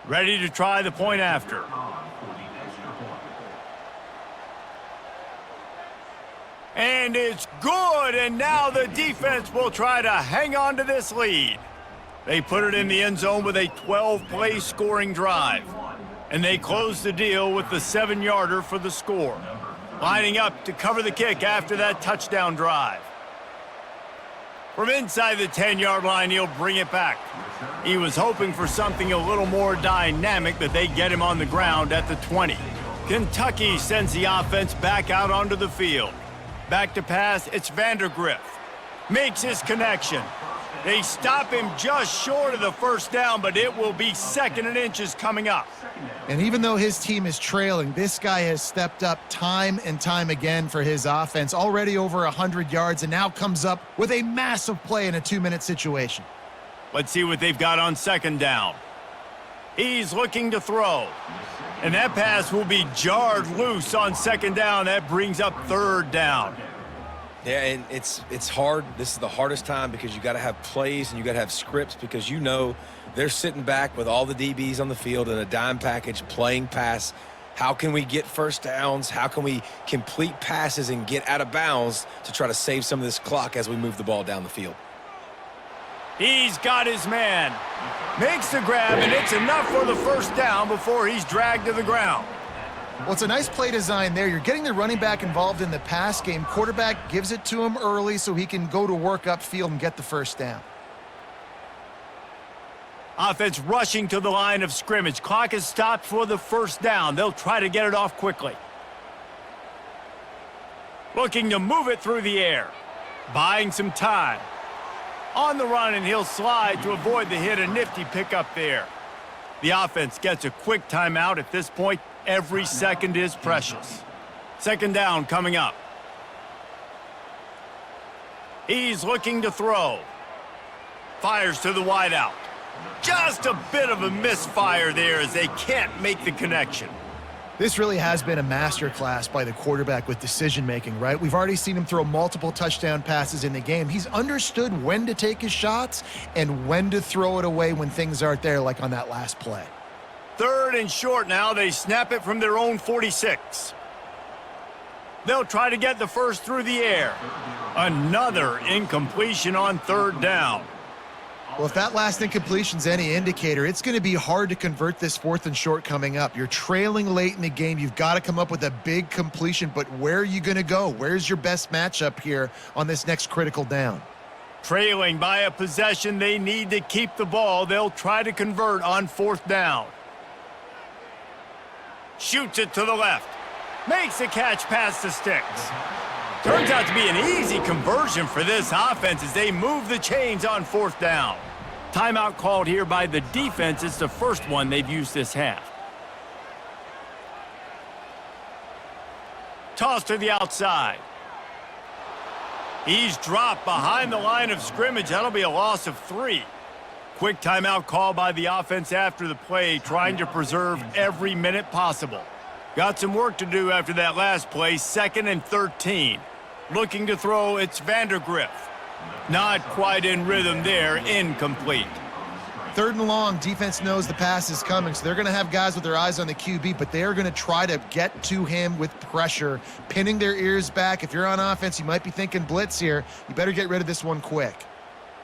Ready to try the point after. And it's good, and now the defense will try to hang on to this lead. They put it in the end zone with a 12-play scoring drive. And they close the deal with the 7-yarder for the score. Lining up to cover the kick after that touchdown drive. From inside the 10-yard line, he'll bring it back. He was hoping for something a little more dynamic, but they get him on the ground at the 20. Kentucky sends the offense back out onto the field. Back to pass, it's Vanderbilt. Makes his connection. They stop him just short of the 1st down, but it will be 2nd and inches coming up. And even though his team is trailing, this guy has stepped up time and time again for his offense. Already over 100 yards, and now comes up with a massive play in a 2-minute situation. Let's see what they've got on 2nd down. He's looking to throw. And that pass will be jarred loose on 2nd down. That brings up 3rd down. Yeah, and it's hard. This is the hardest time because you got to have plays and you got to have scripts because you know they're sitting back with all the DBs on the field in a dime package playing pass. How can we get 1st downs? How can we complete passes and get out of bounds to try to save some of this clock as we move the ball down the field? He's got his man. Makes the grab, and it's enough for the first down before he's dragged to the ground. Well, it's a nice play design there. You're getting the running back involved in the pass game. Quarterback gives it to him early so he can go to work upfield and get the first down. Offense rushing to the line of scrimmage. Clock is stopped for the first down. They'll try to get it off quickly. Looking to move it through the air. Buying some time. On the run, and he'll slide to avoid the hit. A nifty pickup there. The offense gets a quick timeout at this point. Every second is precious. Second down coming up. He's looking to throw. Fires to the wideout. Just a bit of a misfire there as they can't make the connection. This really has been a masterclass by the quarterback with decision-making, right? We've already seen him throw multiple touchdown passes in the game. He's understood when to take his shots and when to throw it away when things aren't there, like on that last play. Third and short now. They snap it from their own 46. They'll try to get the first through the air. Another incompletion on third down. Well, if that last incompletion's any indicator, it's going to be hard to convert this fourth and short coming up. You're trailing late in the game. You've got to come up with a big completion, but where are you going to go? Where's your best matchup here on this next critical down? Trailing by a possession, they need to keep the ball. They'll try to convert on fourth down. Shoots it to the left. Makes a catch past the sticks. Turns out to be an easy conversion for this offense as they move the chains on fourth down. Timeout called here by the defense. It's the first one they've used this half. Toss to the outside. He's dropped behind the line of scrimmage. That'll be a loss of 3. Quick timeout call by the offense after the play, trying to preserve every minute possible. Got some work to do after that last play, 2nd and 13. Looking to throw, it's Vanderbilt. Not quite in rhythm there, incomplete. Third and long, defense knows the pass is coming, so they're going to have guys with their eyes on the QB, but they're going to try to get to him with pressure, pinning their ears back. If you're on offense, you might be thinking blitz here. You better get rid of this one quick.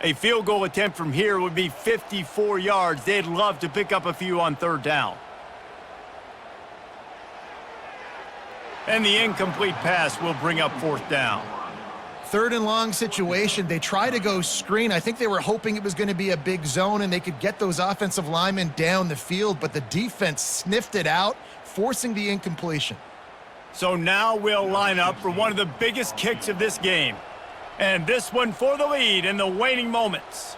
A field goal attempt from here would be 54 yards. They'd love to pick up a few on third down. And the incomplete pass will bring up fourth down. Third and long situation. They try to go screen. I think they were hoping it was going to be a big zone and they could get those offensive linemen down the field, but the defense sniffed it out, forcing the incompletion. So now we'll line up for one of the biggest kicks of this game. And this one for the lead in the waning moments.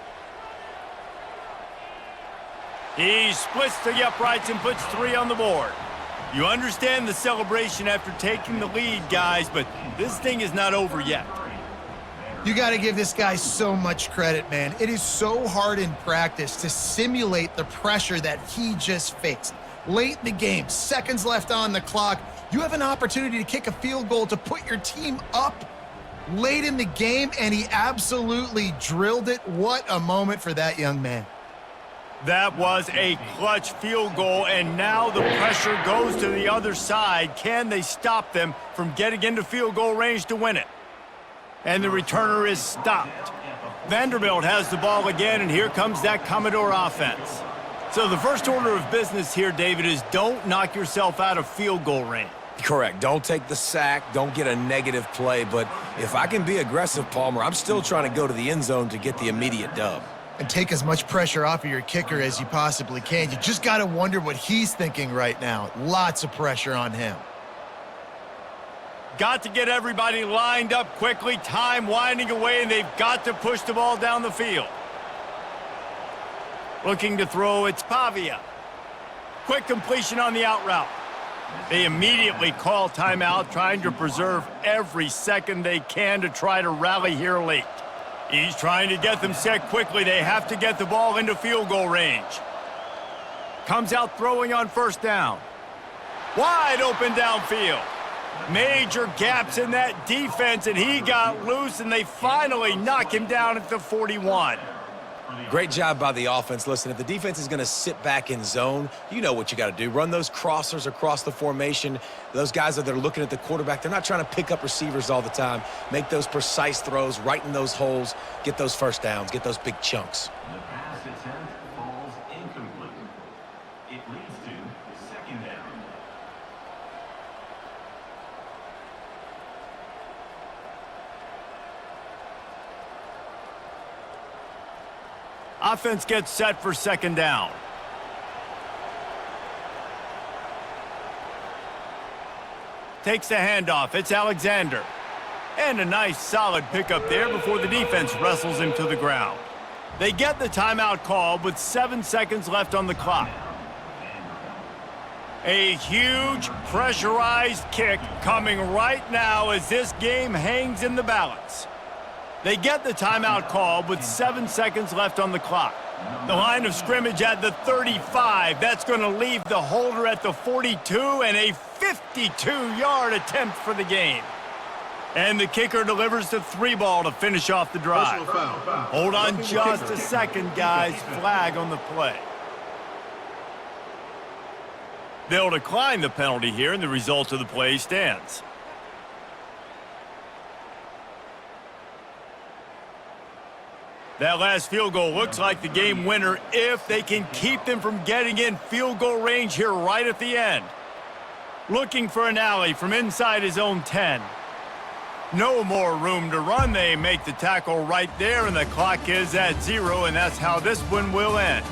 He splits the uprights and puts 3 on the board. You understand the celebration after taking the lead, guys, but this thing is not over yet. You got to give this guy so much credit, man. It is so hard in practice to simulate the pressure that he just faced. Late in the game, seconds left on the clock, you have an opportunity to kick a field goal to put your team up late in the game, and he absolutely drilled it. What a moment for that young man. That was a clutch field goal, and now the pressure goes to the other side. Can they stop them from getting into field goal range to win it? And the returner is stopped. Vanderbilt has the ball again, and here comes that Commodore offense. So the first order of business here, David, is don't knock yourself out of field goal range. Correct. Don't take the sack. Don't get a negative play. But if I can be aggressive, Palmer, I'm still trying to go to the end zone to get the immediate dub. And take as much pressure off of your kicker as you possibly can. You just got to wonder what he's thinking right now. Lots of pressure on him. Got to get everybody lined up quickly. Time winding away, and they've got to push the ball down the field. Looking to throw, it's Pavia. Quick completion on the out route. They immediately call timeout, trying to preserve every second they can to try to rally here late. He's trying to get them set quickly. They have to get the ball into field goal range. Comes out throwing on first down. Wide open downfield. Major gaps in that defense, and he got loose, and they finally knock him down at the 41. Great job by the offense. Listen, if the defense is going to sit back in zone, you know what you got to do. Run those crossers across the formation. Those guys that are looking at the quarterback, they're not trying to pick up receivers all the time. Make those precise throws, right in those holes, get those first downs, get those big chunks. The pass attempt falls Offense gets set for second down. Takes the handoff. It's Alexander. And a nice solid pickup there before the defense wrestles him to the ground. They get the timeout called with 7 seconds left on the clock. A huge pressurized kick coming right now as this game hangs in the balance. They get the timeout called with 7 seconds left on the clock. The line of scrimmage at the 35. That's going to leave the holder at the 42 and a 52-yard attempt for the game. And the kicker delivers the 3-ball to finish off the drive. Hold on just a second, guys. Flag on the play. They'll decline the penalty here, and the result of the play stands. That last field goal looks like the game winner if they can keep them from getting in field goal range here right at the end. Looking for an alley from inside his own 10. No more room to run. They make the tackle right there, and the clock is at 0, and that's how this one will end.